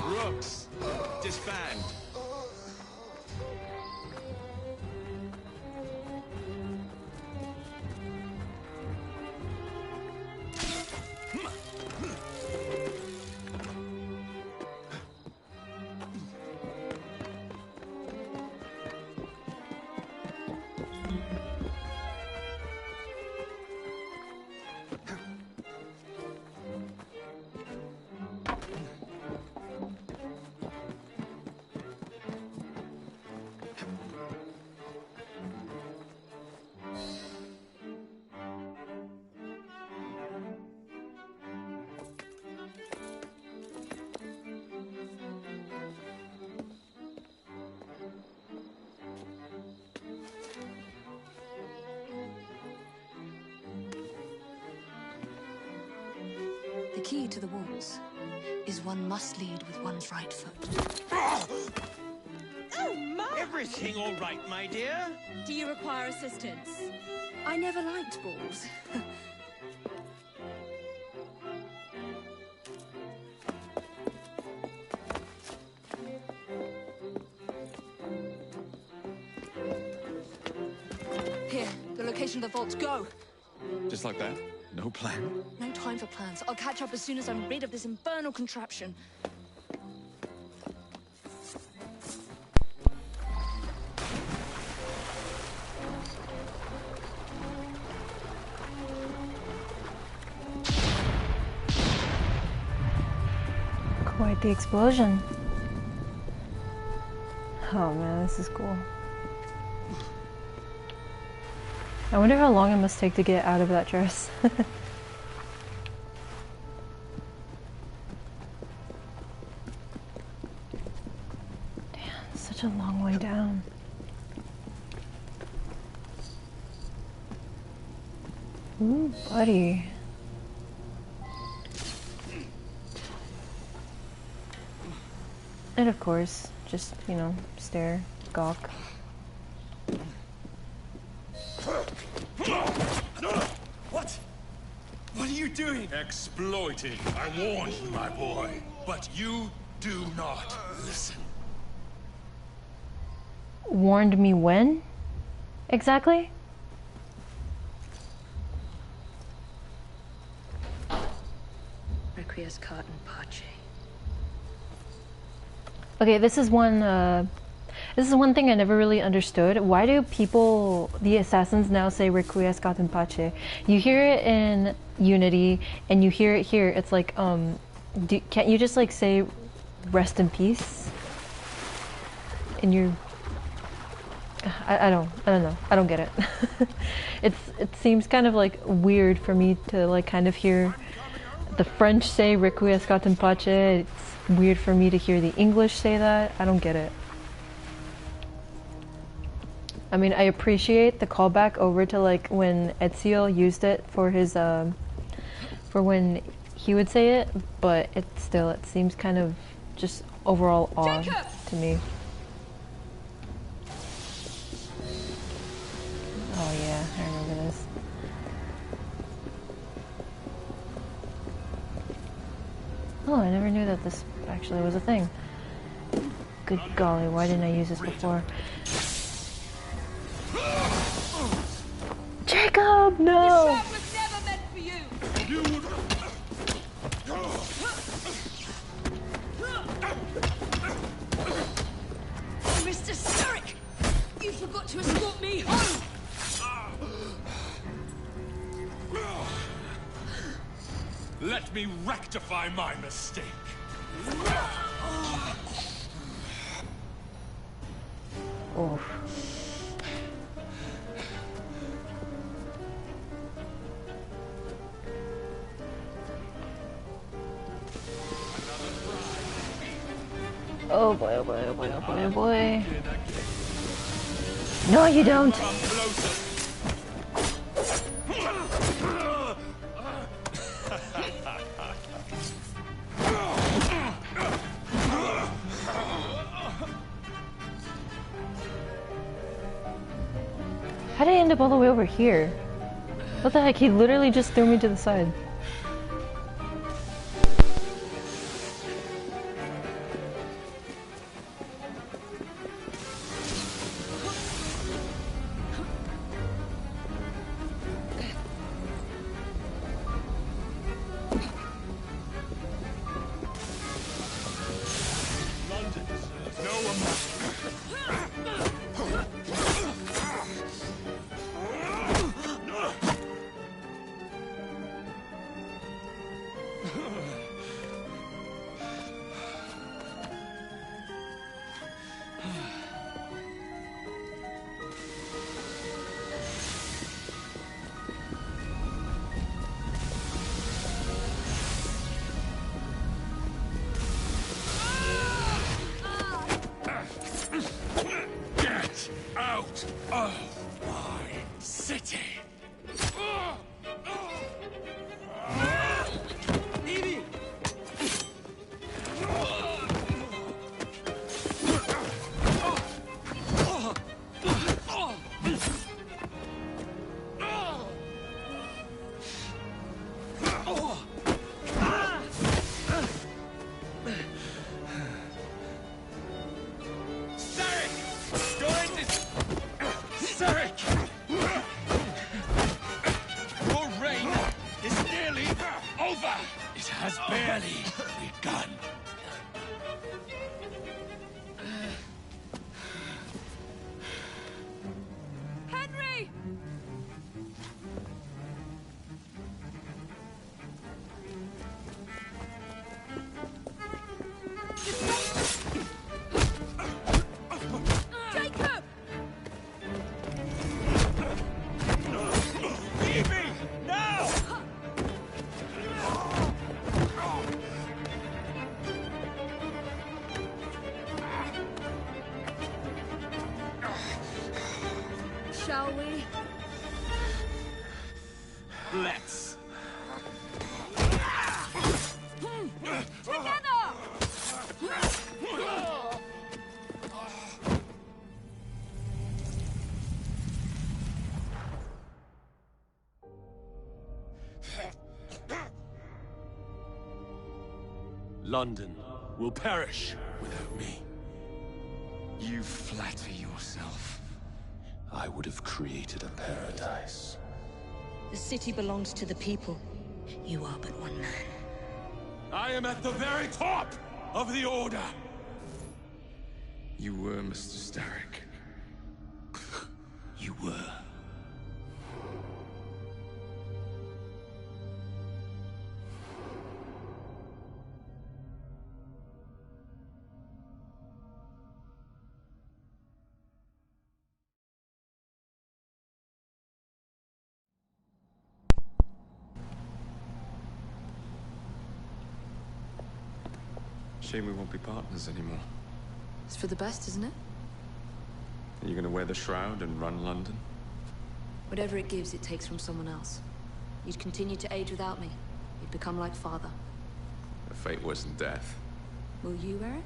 Brooks, disband. The key to the walls is one must lead with one's right foot. Oh, my! Everything all right, my dear? Do you require assistance? I never liked balls. Here, the location of the vaults. Go! Just like that? No plan? No time for plans. I'll catch up as soon as I'm rid of this infernal contraption. Quite the explosion. Oh man, this is cool. I wonder how long it must take to get out of that dress. Damn, such a long way down. Ooh, buddy. And of course, just, you know, stare, gawk. What? What are you doing? Exploiting. I warned you, my boy. But you do not listen. Warned me when? Exactly? Requiescat in pace. Okay, this is one thing I never really understood. Why do people, the assassins, now say Requiescat in pace? You hear it in Unity, and you hear it here. It's like, can't you just like say rest in peace? And you're, I don't know. I don't get it. It seems kind of like weird for me to like kind of hear the French say Requiescat in pace. It's weird for me to hear the English say that. I don't get it. I mean, I appreciate the callback over to like when Ezio used it for his for when he would say it, but it seems kind of just overall odd to me. Oh yeah, I remember this. Oh, I never knew that this actually was a thing. Good golly, why didn't I use this before? Jacob, no! was never meant for you! Mr. Sturrock! You forgot to escort me home! Let me rectify my mistake. Oh. Oh boy, oh boy, oh boy, oh boy, oh boy. No, you don't! How did I end up all the way over here? What the heck? He literally just threw me to the side. Shall we? Let's. Together! London will perish without me. You flatter yourself. I would have created a paradise. The city belongs to the people. You are but one man. I am at the very top of the Order! You were, Mr. Starrick. You were. Shame we won't be partners anymore. It's for the best, isn't it? Are you gonna wear the shroud and run London? Whatever it gives, it takes from someone else. You'd continue to age without me. You'd become like father. The fate wasn't death. Will you wear it?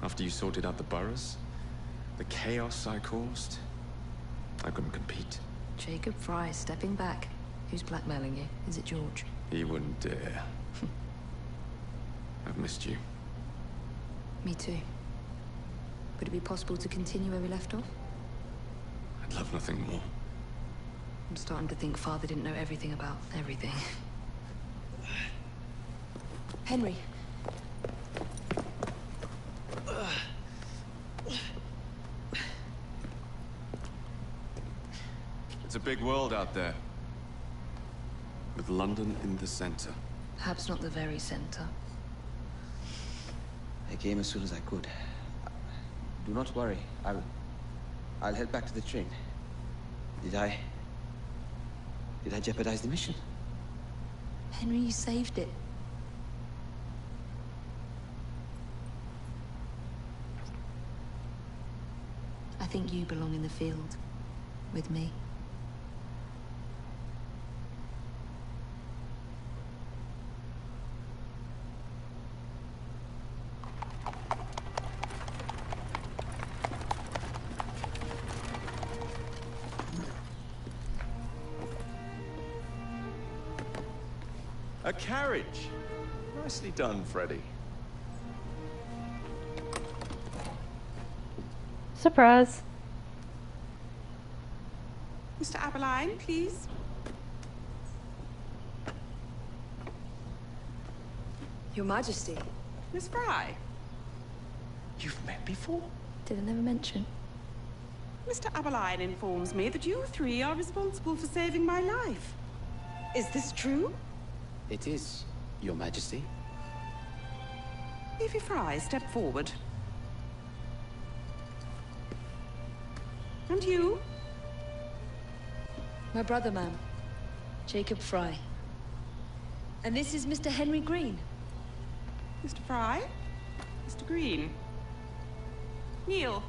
After you sorted out the boroughs, the chaos I caused, I couldn't compete. Jacob Frye stepping back. Who's blackmailing you? Is it George? He wouldn't dare. I've missed you. Me too. Would it be possible to continue where we left off? I'd love nothing more. I'm starting to think Father didn't know everything about everything. Henry. It's a big world out there. With London in the center. Perhaps not the very center. I came as soon as I could. Do not worry. I'll head back to the train. Did I jeopardize the mission? Henry, you saved it. I think you belong in the field. With me. A carriage! Nicely done, Freddy. Surprise. Mr. Aberline, please. Your Majesty. Miss Frye. You've met before? Did I never mention? Mr. Aberline informs me that you three are responsible for saving my life. Is this true? It is, Your Majesty. Evie Frye, step forward. And you? My brother, ma'am. Jacob Frye. And this is Mr. Henry Green. Mr. Frye? Mr. Green? Kneel.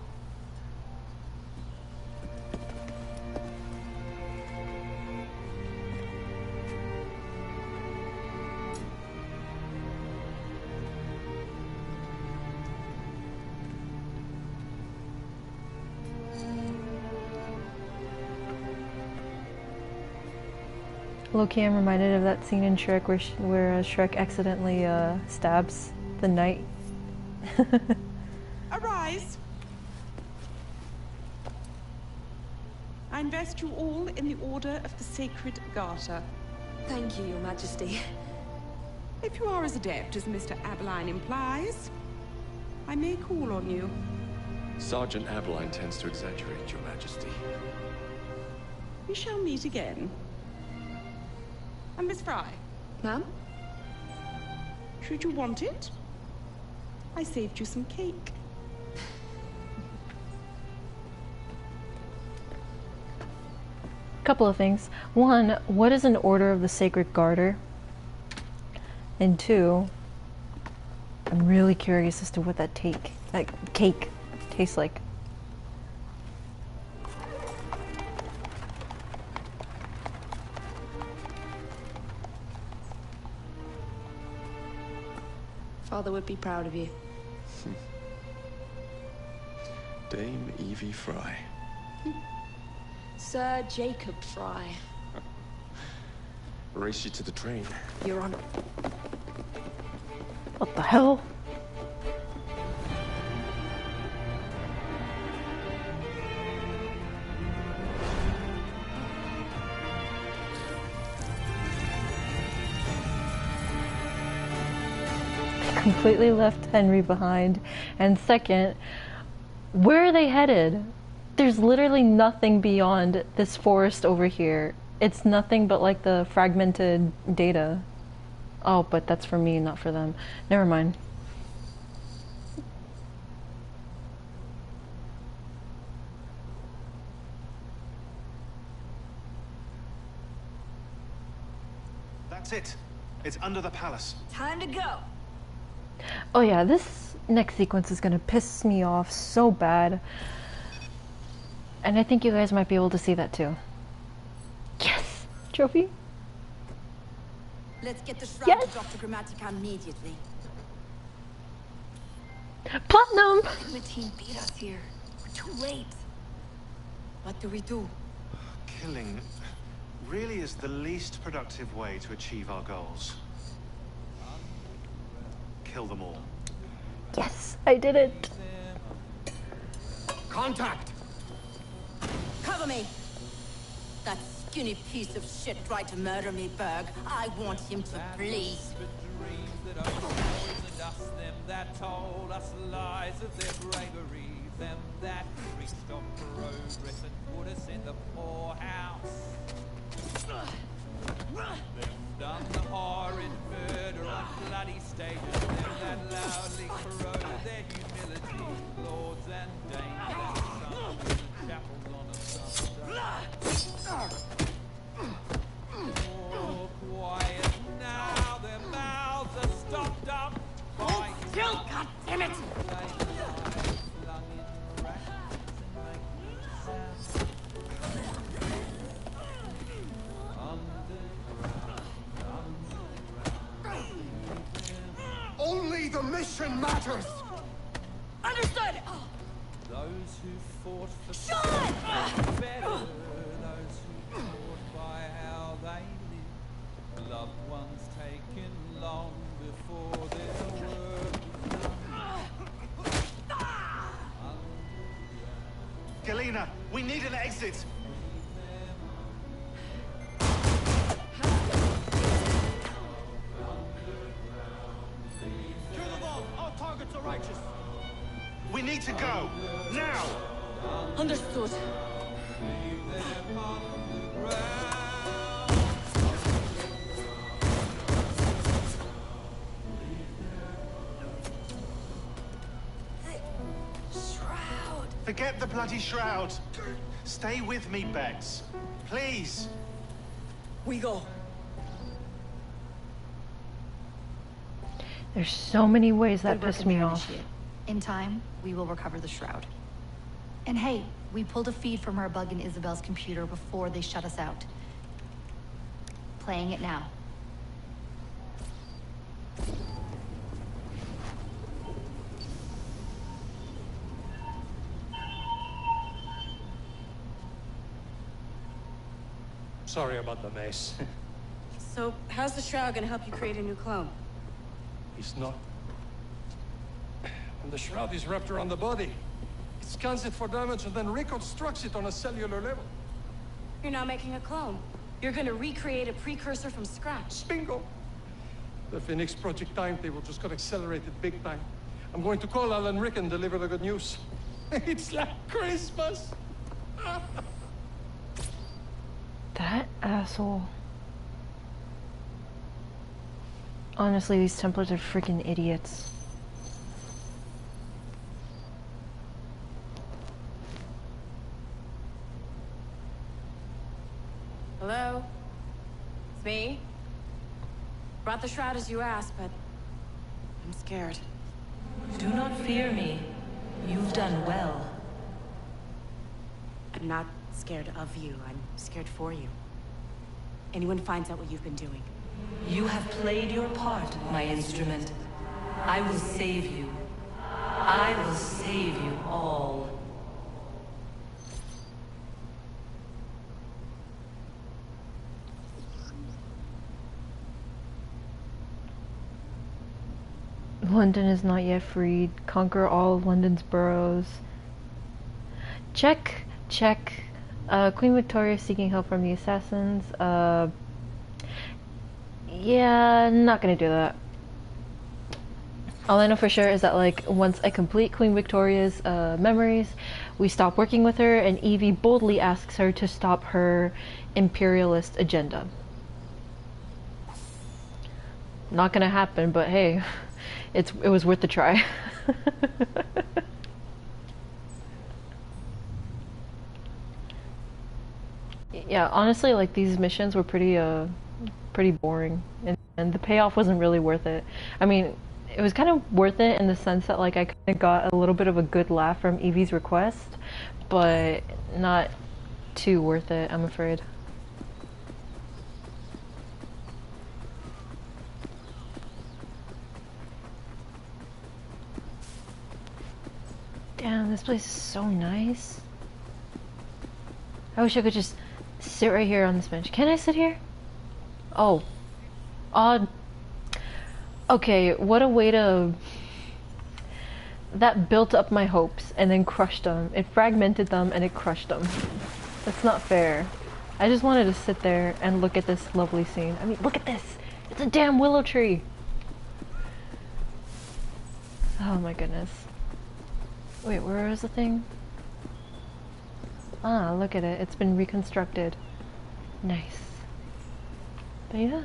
Low-key, I'm reminded of that scene in Shrek where Shrek accidentally stabs the knight. Arise. I invest you all in the Order of the Sacred Garter. Thank you, Your Majesty. If you are as adept as Mr. Aberline implies, I may call on you. Sergeant Aberline tends to exaggerate, Your Majesty. We shall meet again. And Miss Frye. Ma'am? Should you want it? I saved you some cake. Couple of things. One, what is an Order of the Sacred Garter? And two, I'm really curious as to what that cake tastes like. Father would be proud of you. Dame Evie Frye. Sir Jacob Frye. race you to the train. You're on. What the hell? Completely left Henry behind. And second, where are they headed? There's literally nothing beyond this forest over here. It's nothing but like the fragmented data. Oh, but that's for me, not for them. Never mind. That's it. It's under the palace. Time to go. Oh yeah, this next sequence is gonna piss me off so bad. And I think you guys might be able to see that too. Yes! Trophy? Let's get the Shroud Yes! to Dr. Grammatica immediately. Platinum! The team beat us here. We're too late. What do we do? Killing really is the least productive way to achieve our goals. Kill them all. Yes, I did it. Contact! Cover me! That skinny piece of shit tried to murder me, Berg. I want him to bleed. Them that told us lies of their bravery, them that preached on progress and put us in the poorhouse. Them done the horrid murder on bloody stages, them that loudly corroded their humility, lords and dames and sons in the chapels on a Sunday. Oh, quiet now, their mouths are stopped up. Kill, goddammit! Only the mission matters! Understood! Those who fought for Shut! better, those who fought by how they lived, loved ones taken long before their work was done. Galena, we need an exit! Kill them all! All targets are righteous! We need to go! Now! Understood. Shroud! Forget the bloody shroud! Stay with me, Bex. Please! We go. There's so many ways that Good work, pissed me Mayor off. Initiate. In time, we will recover the Shroud. And hey, we pulled a feed from our bug in Isabel's computer before they shut us out. Playing it now. Sorry about the mess. So, how's the Shroud gonna help you create a new clone? He's not. When the Shroud is wrapped around the body, it scans it for damage and then reconstructs it on a cellular level. You're not making a clone. You're gonna recreate a precursor from scratch. Bingo! The Phoenix Project timetable just got accelerated big time. I'm going to call Alan Rick and deliver the good news. It's like Christmas! That asshole. Honestly, these Templars are freaking idiots. Hello? It's me? Brought the Shroud as you asked, but I'm scared. Do not fear me. You've done well. I'm not scared of you. I'm scared for you. Anyone finds out what you've been doing. You have played your part, my instrument. I will save you. I will save you all. London is not yet freed. Conquer all of London's boroughs. Check. Queen Victoria seeking help from the assassins. Yeah, not gonna do that. All I know for sure is that, like, once I complete Queen Victoria's memories, we stop working with her, and Evie boldly asks her to stop her imperialist agenda. Not gonna happen, but hey, it was worth a try. Yeah, honestly, like, these missions were pretty boring, and the payoff wasn't really worth it. I mean, it was kind of worth it in the sense that, like, I kind of got a little bit of a good laugh from Evie's request, but not too worth it, I'm afraid. Damn, this place is so nice. I wish I could just sit right here on this bench. Can I sit here? Oh. Odd. Okay, what a way to... That built up my hopes and then crushed them. It fragmented them and it crushed them. That's not fair. I just wanted to sit there and look at this lovely scene. I mean, look at this! It's a damn willow tree! Oh my goodness. Wait, where is the thing? Ah, look at it. It's been reconstructed. Nice. But yeah.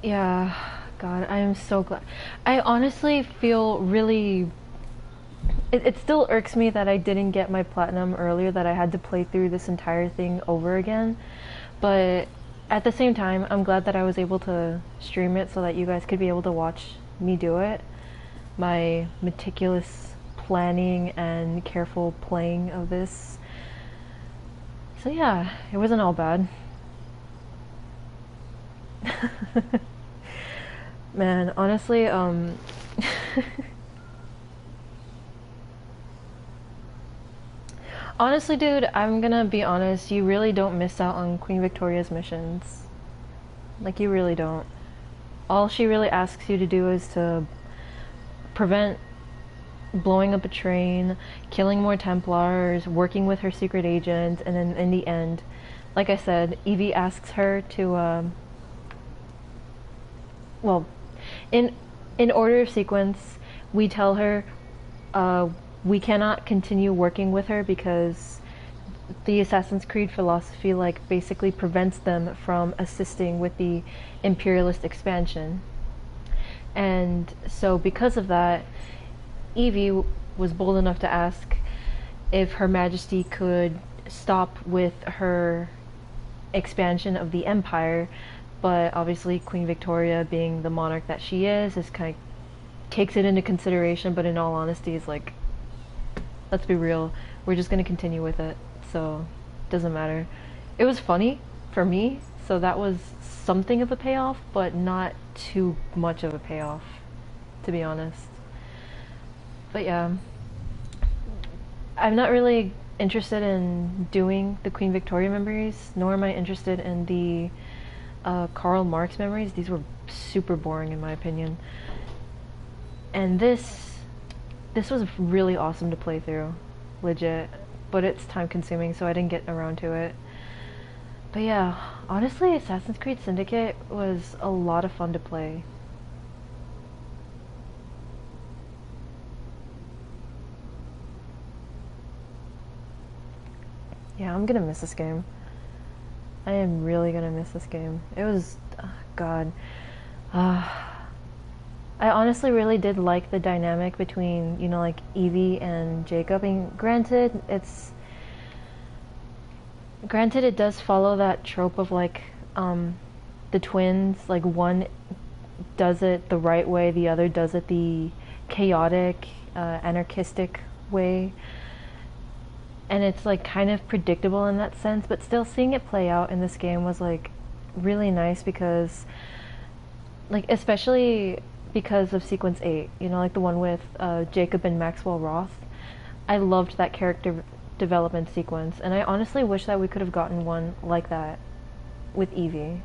Yeah, God, I am so glad. I honestly feel really... It still irks me that I didn't get my platinum earlier, that I had to play through this entire thing over again. But at the same time, I'm glad that I was able to stream it so that you guys could be able to watch me do it. My meticulous planning and careful playing of this. So yeah, it wasn't all bad. Man, honestly, honestly, dude, I'm gonna be honest, you really don't miss out on Queen Victoria's missions. Like, you really don't. All she really asks you to do is to prevent blowing up a train, killing more Templars, working with her secret agent, and then in the end, like I said, Evie asks her to, well, in order of sequence, we tell her we cannot continue working with her because the Assassin's Creed philosophy, like, basically prevents them from assisting with the imperialist expansion. And so because of that, Evie was bold enough to ask if Her Majesty could stop with her expansion of the Empire, but obviously Queen Victoria, being the monarch that she is kind of takes it into consideration, but in all honesty is like, let's be real, we're just going to continue with it, so it doesn't matter. It was funny for me, so that was something of a payoff, but not too much of a payoff, to be honest. But yeah, I'm not really interested in doing the Queen Victoria memories, nor am I interested in the Karl Marx memories. These were super boring in my opinion. And this was really awesome to play through, legit, but it's time consuming, so I didn't get around to it. But yeah, honestly, Assassin's Creed Syndicate was a lot of fun to play. Yeah, I'm gonna miss this game. I am really gonna miss this game. It was, God. I honestly really did like the dynamic between, you know, like, Evie and Jacob. And granted, it does follow that trope of, like, the twins, like, one does it the right way, the other does it the chaotic, anarchistic way. And it's, like, kind of predictable in that sense, but still seeing it play out in this game was, like, really nice because, like, especially because of Sequence 8, you know, like the one with Jacob and Maxwell Roth. I loved that character development sequence, and I honestly wish that we could have gotten one like that with Evie.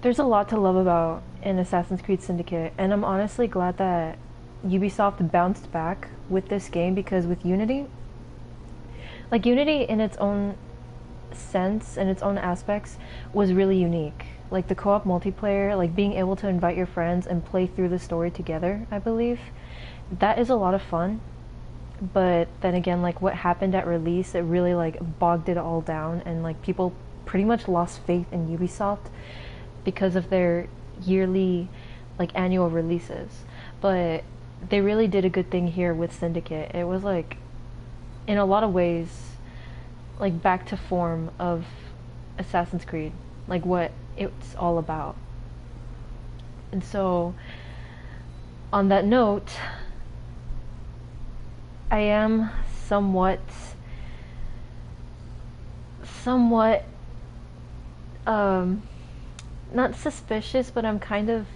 there's a lot to love about in Assassin's Creed Syndicate, and I'm honestly glad that Ubisoft bounced back with this game, because with Unity, like, Unity in its own sense and its own aspects was really unique. Like the co-op multiplayer, like being able to invite your friends and play through the story together, I believe, that is a lot of fun. But then again, like what happened at release, it really like bogged it all down, and like people pretty much lost faith in Ubisoft because of their yearly, like, annual releases. But they really did a good thing here with Syndicate. It was like, in a lot of ways, like back to form of Assassin's Creed, like what it's all about. And so, on that note, I am somewhat not suspicious, but I'm kind of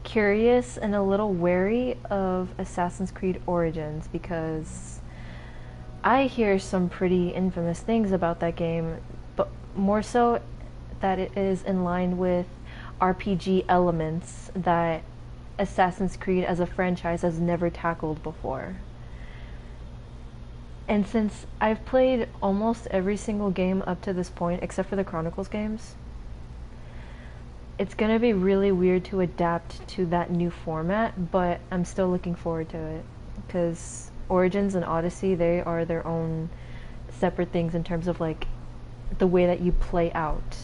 curious and a little wary of Assassin's Creed Origins, because I hear some pretty infamous things about that game, but more so that it is in line with RPG elements that Assassin's Creed as a franchise has never tackled before. And since I've played almost every single game up to this point, except for the Chronicles games, it's gonna be really weird to adapt to that new format, but I'm still looking forward to it, because Origins and Odyssey, they are their own separate things in terms of like the way that you play out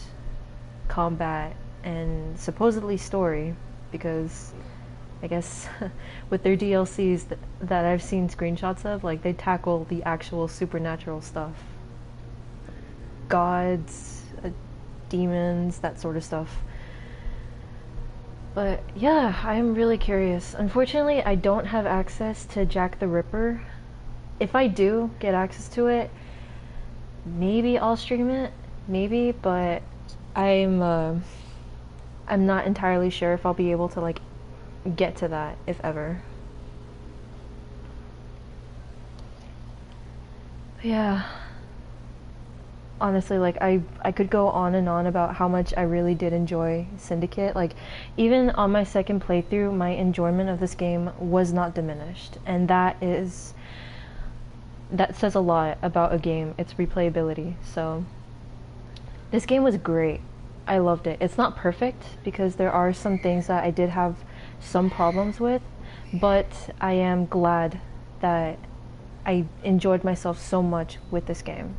combat and supposedly story, because I guess with their DLCs that I've seen screenshots of, like they tackle the actual supernatural stuff, gods, demons, that sort of stuff. But yeah, I'm really curious. Unfortunately, I don't have access to Jack the Ripper. If I do get access to it, maybe I'll stream it, maybe, but I'm not entirely sure if I'll be able to like get to that, if ever. Yeah. Honestly, like I could go on and on about how much I really did enjoy Syndicate. Like, even on my second playthrough, my enjoyment of this game was not diminished, and that says a lot about a game, its replayability. So this game was great. I loved it. It's not perfect, because there are some things that I did have some problems with, but I am glad that I enjoyed myself so much with this game.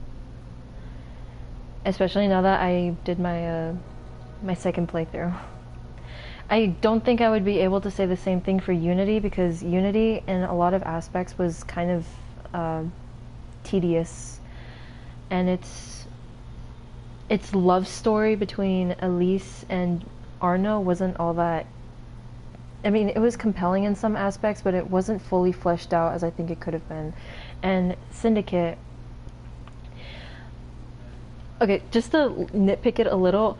Especially now that I did my my second playthrough. I don't think I would be able to say the same thing for Unity, because Unity in a lot of aspects was kind of tedious, and its love story between Elise and Arno wasn't all that. I mean, it was compelling in some aspects, but it wasn't fully fleshed out as I think it could have been. And Syndicate, okay, just to nitpick it a little,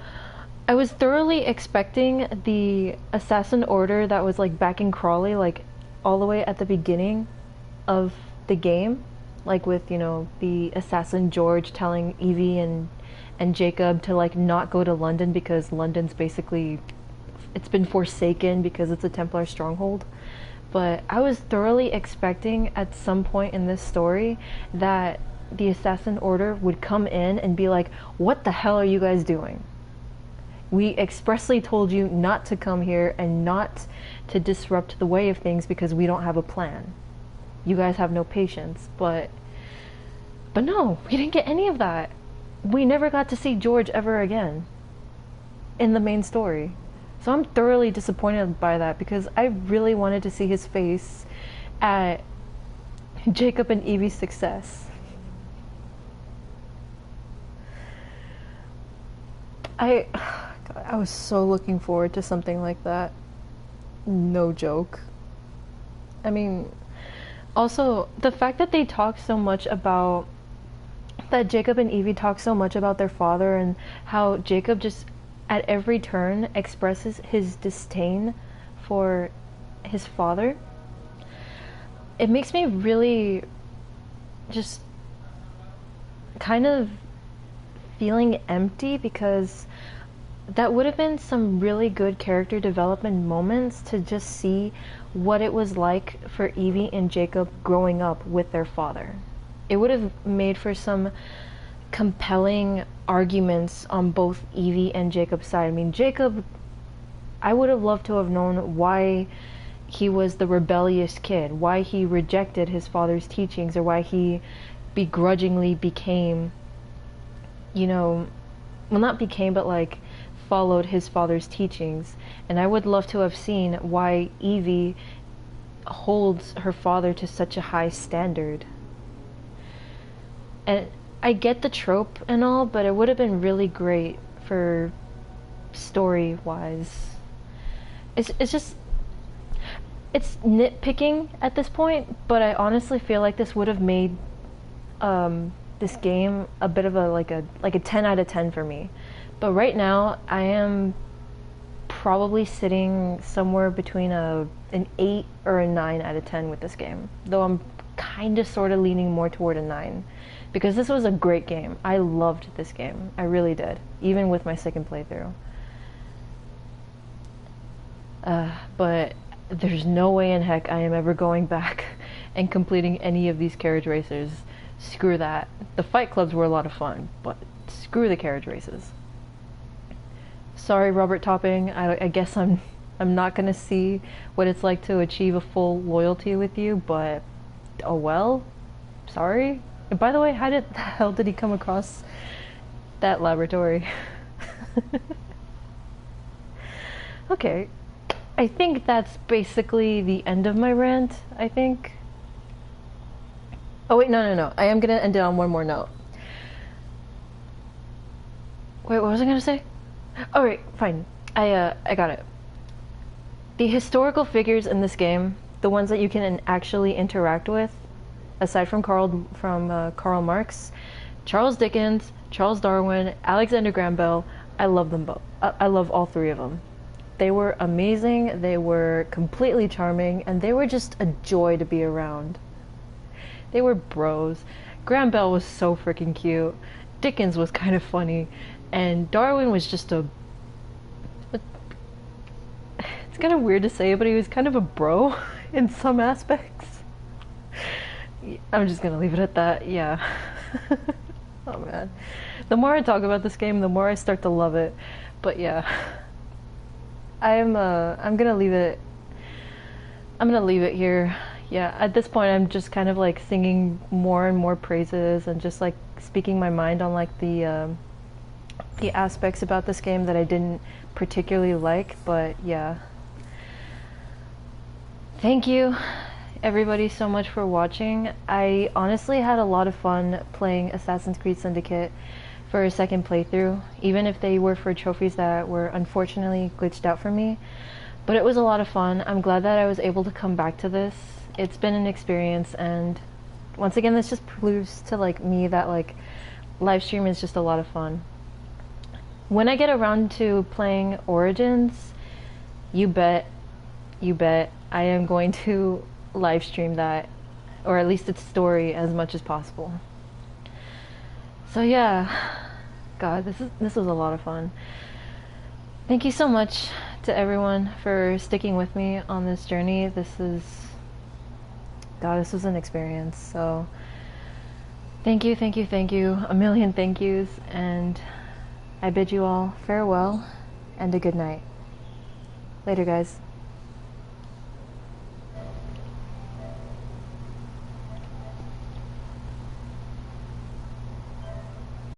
I was thoroughly expecting the assassin order that was like backing Crawley, like all the way at the beginning of the game, like with, you know, the assassin George telling Evie and Jacob to like not go to London because London's basically, it's been forsaken because it's a Templar stronghold. But I was thoroughly expecting at some point in this story that the Assassin Order would come in and be like, what the hell are you guys doing? We expressly told you not to come here and not to disrupt the way of things because we don't have a plan. You guys have no patience. But no, we didn't get any of that. We never got to see George ever again in the main story. So I'm thoroughly disappointed by that, because I really wanted to see his face at Jacob and Evie's success. I was so looking forward to something like that. No joke. I mean, also, the fact that they talk so much about, that Jacob and Evie talk so much about their father, and how Jacob just at every turn expresses his disdain for his father, it makes me really just kind of feeling empty, because that would have been some really good character development moments to just see what it was like for Evie and Jacob growing up with their father. It would have made for some compelling arguments on both Evie and Jacob's side. I mean, Jacob, I would have loved to have known why he was the rebellious kid, why he rejected his father's teachings, or why he begrudgingly became, you know, well, not became, but like followed his father's teachings. And I would love to have seen why Evie holds her father to such a high standard. And I get the trope and all, but it would have been really great for story-wise. It's just, it's nitpicking at this point, but I honestly feel like this would have made this game a bit of a 10 out of 10 for me. But right now, I am probably sitting somewhere between an 8 or a 9 out of 10 with this game. Though I'm kind of sort of leaning more toward a 9. Because this was a great game. I loved this game. I really did. Even with my second playthrough. But there's no way in heck I am ever going back and completing any of these carriage races. Screw that. The fight clubs were a lot of fun, but screw the carriage races. Sorry, Robert Topping. I guess I'm not gonna see what it's like to achieve a full loyalty with you, but oh well. Sorry. And by the way, how the hell did he come across that laboratory? Okay. I think that's basically the end of my rant, I think. Oh wait, no. I am gonna end it on one more note. Wait, what was I gonna say? Alright, fine. I got it. The historical figures in this game, the ones that you can actually interact with, aside from Karl Marx, Charles Dickens, Charles Darwin, Alexander Graham Bell, I love them both. I love all three of them. They were amazing, they were completely charming, and they were just a joy to be around. They were bros. Graham Bell was so freaking cute. Dickens was kind of funny, and Darwin was just it's kind of weird to say, but he was kind of a bro in some aspects. I'm just gonna leave it at that, yeah. Oh man. The more I talk about this game, the more I start to love it. But yeah. I'm gonna leave it here. Yeah, at this point I'm just kind of like singing more and more praises and just like speaking my mind on like the aspects about this game that I didn't particularly like, but yeah. Thank you everybody so much for watching. I honestly had a lot of fun playing Assassin's Creed Syndicate for a second playthrough, even if they were for trophies that were unfortunately glitched out for me. But it was a lot of fun. I'm glad that I was able to come back to this. It's been an experience, and once again this just proves to like me that like live stream is just a lot of fun. When I get around to playing Origins, you bet I am going to live stream that, or at least its story, as much as possible. So yeah, God, this was a lot of fun. Thank you so much to everyone for sticking with me on this journey. This was an experience. So thank you, a million thank yous, and I bid you all farewell and a good night. Later, guys.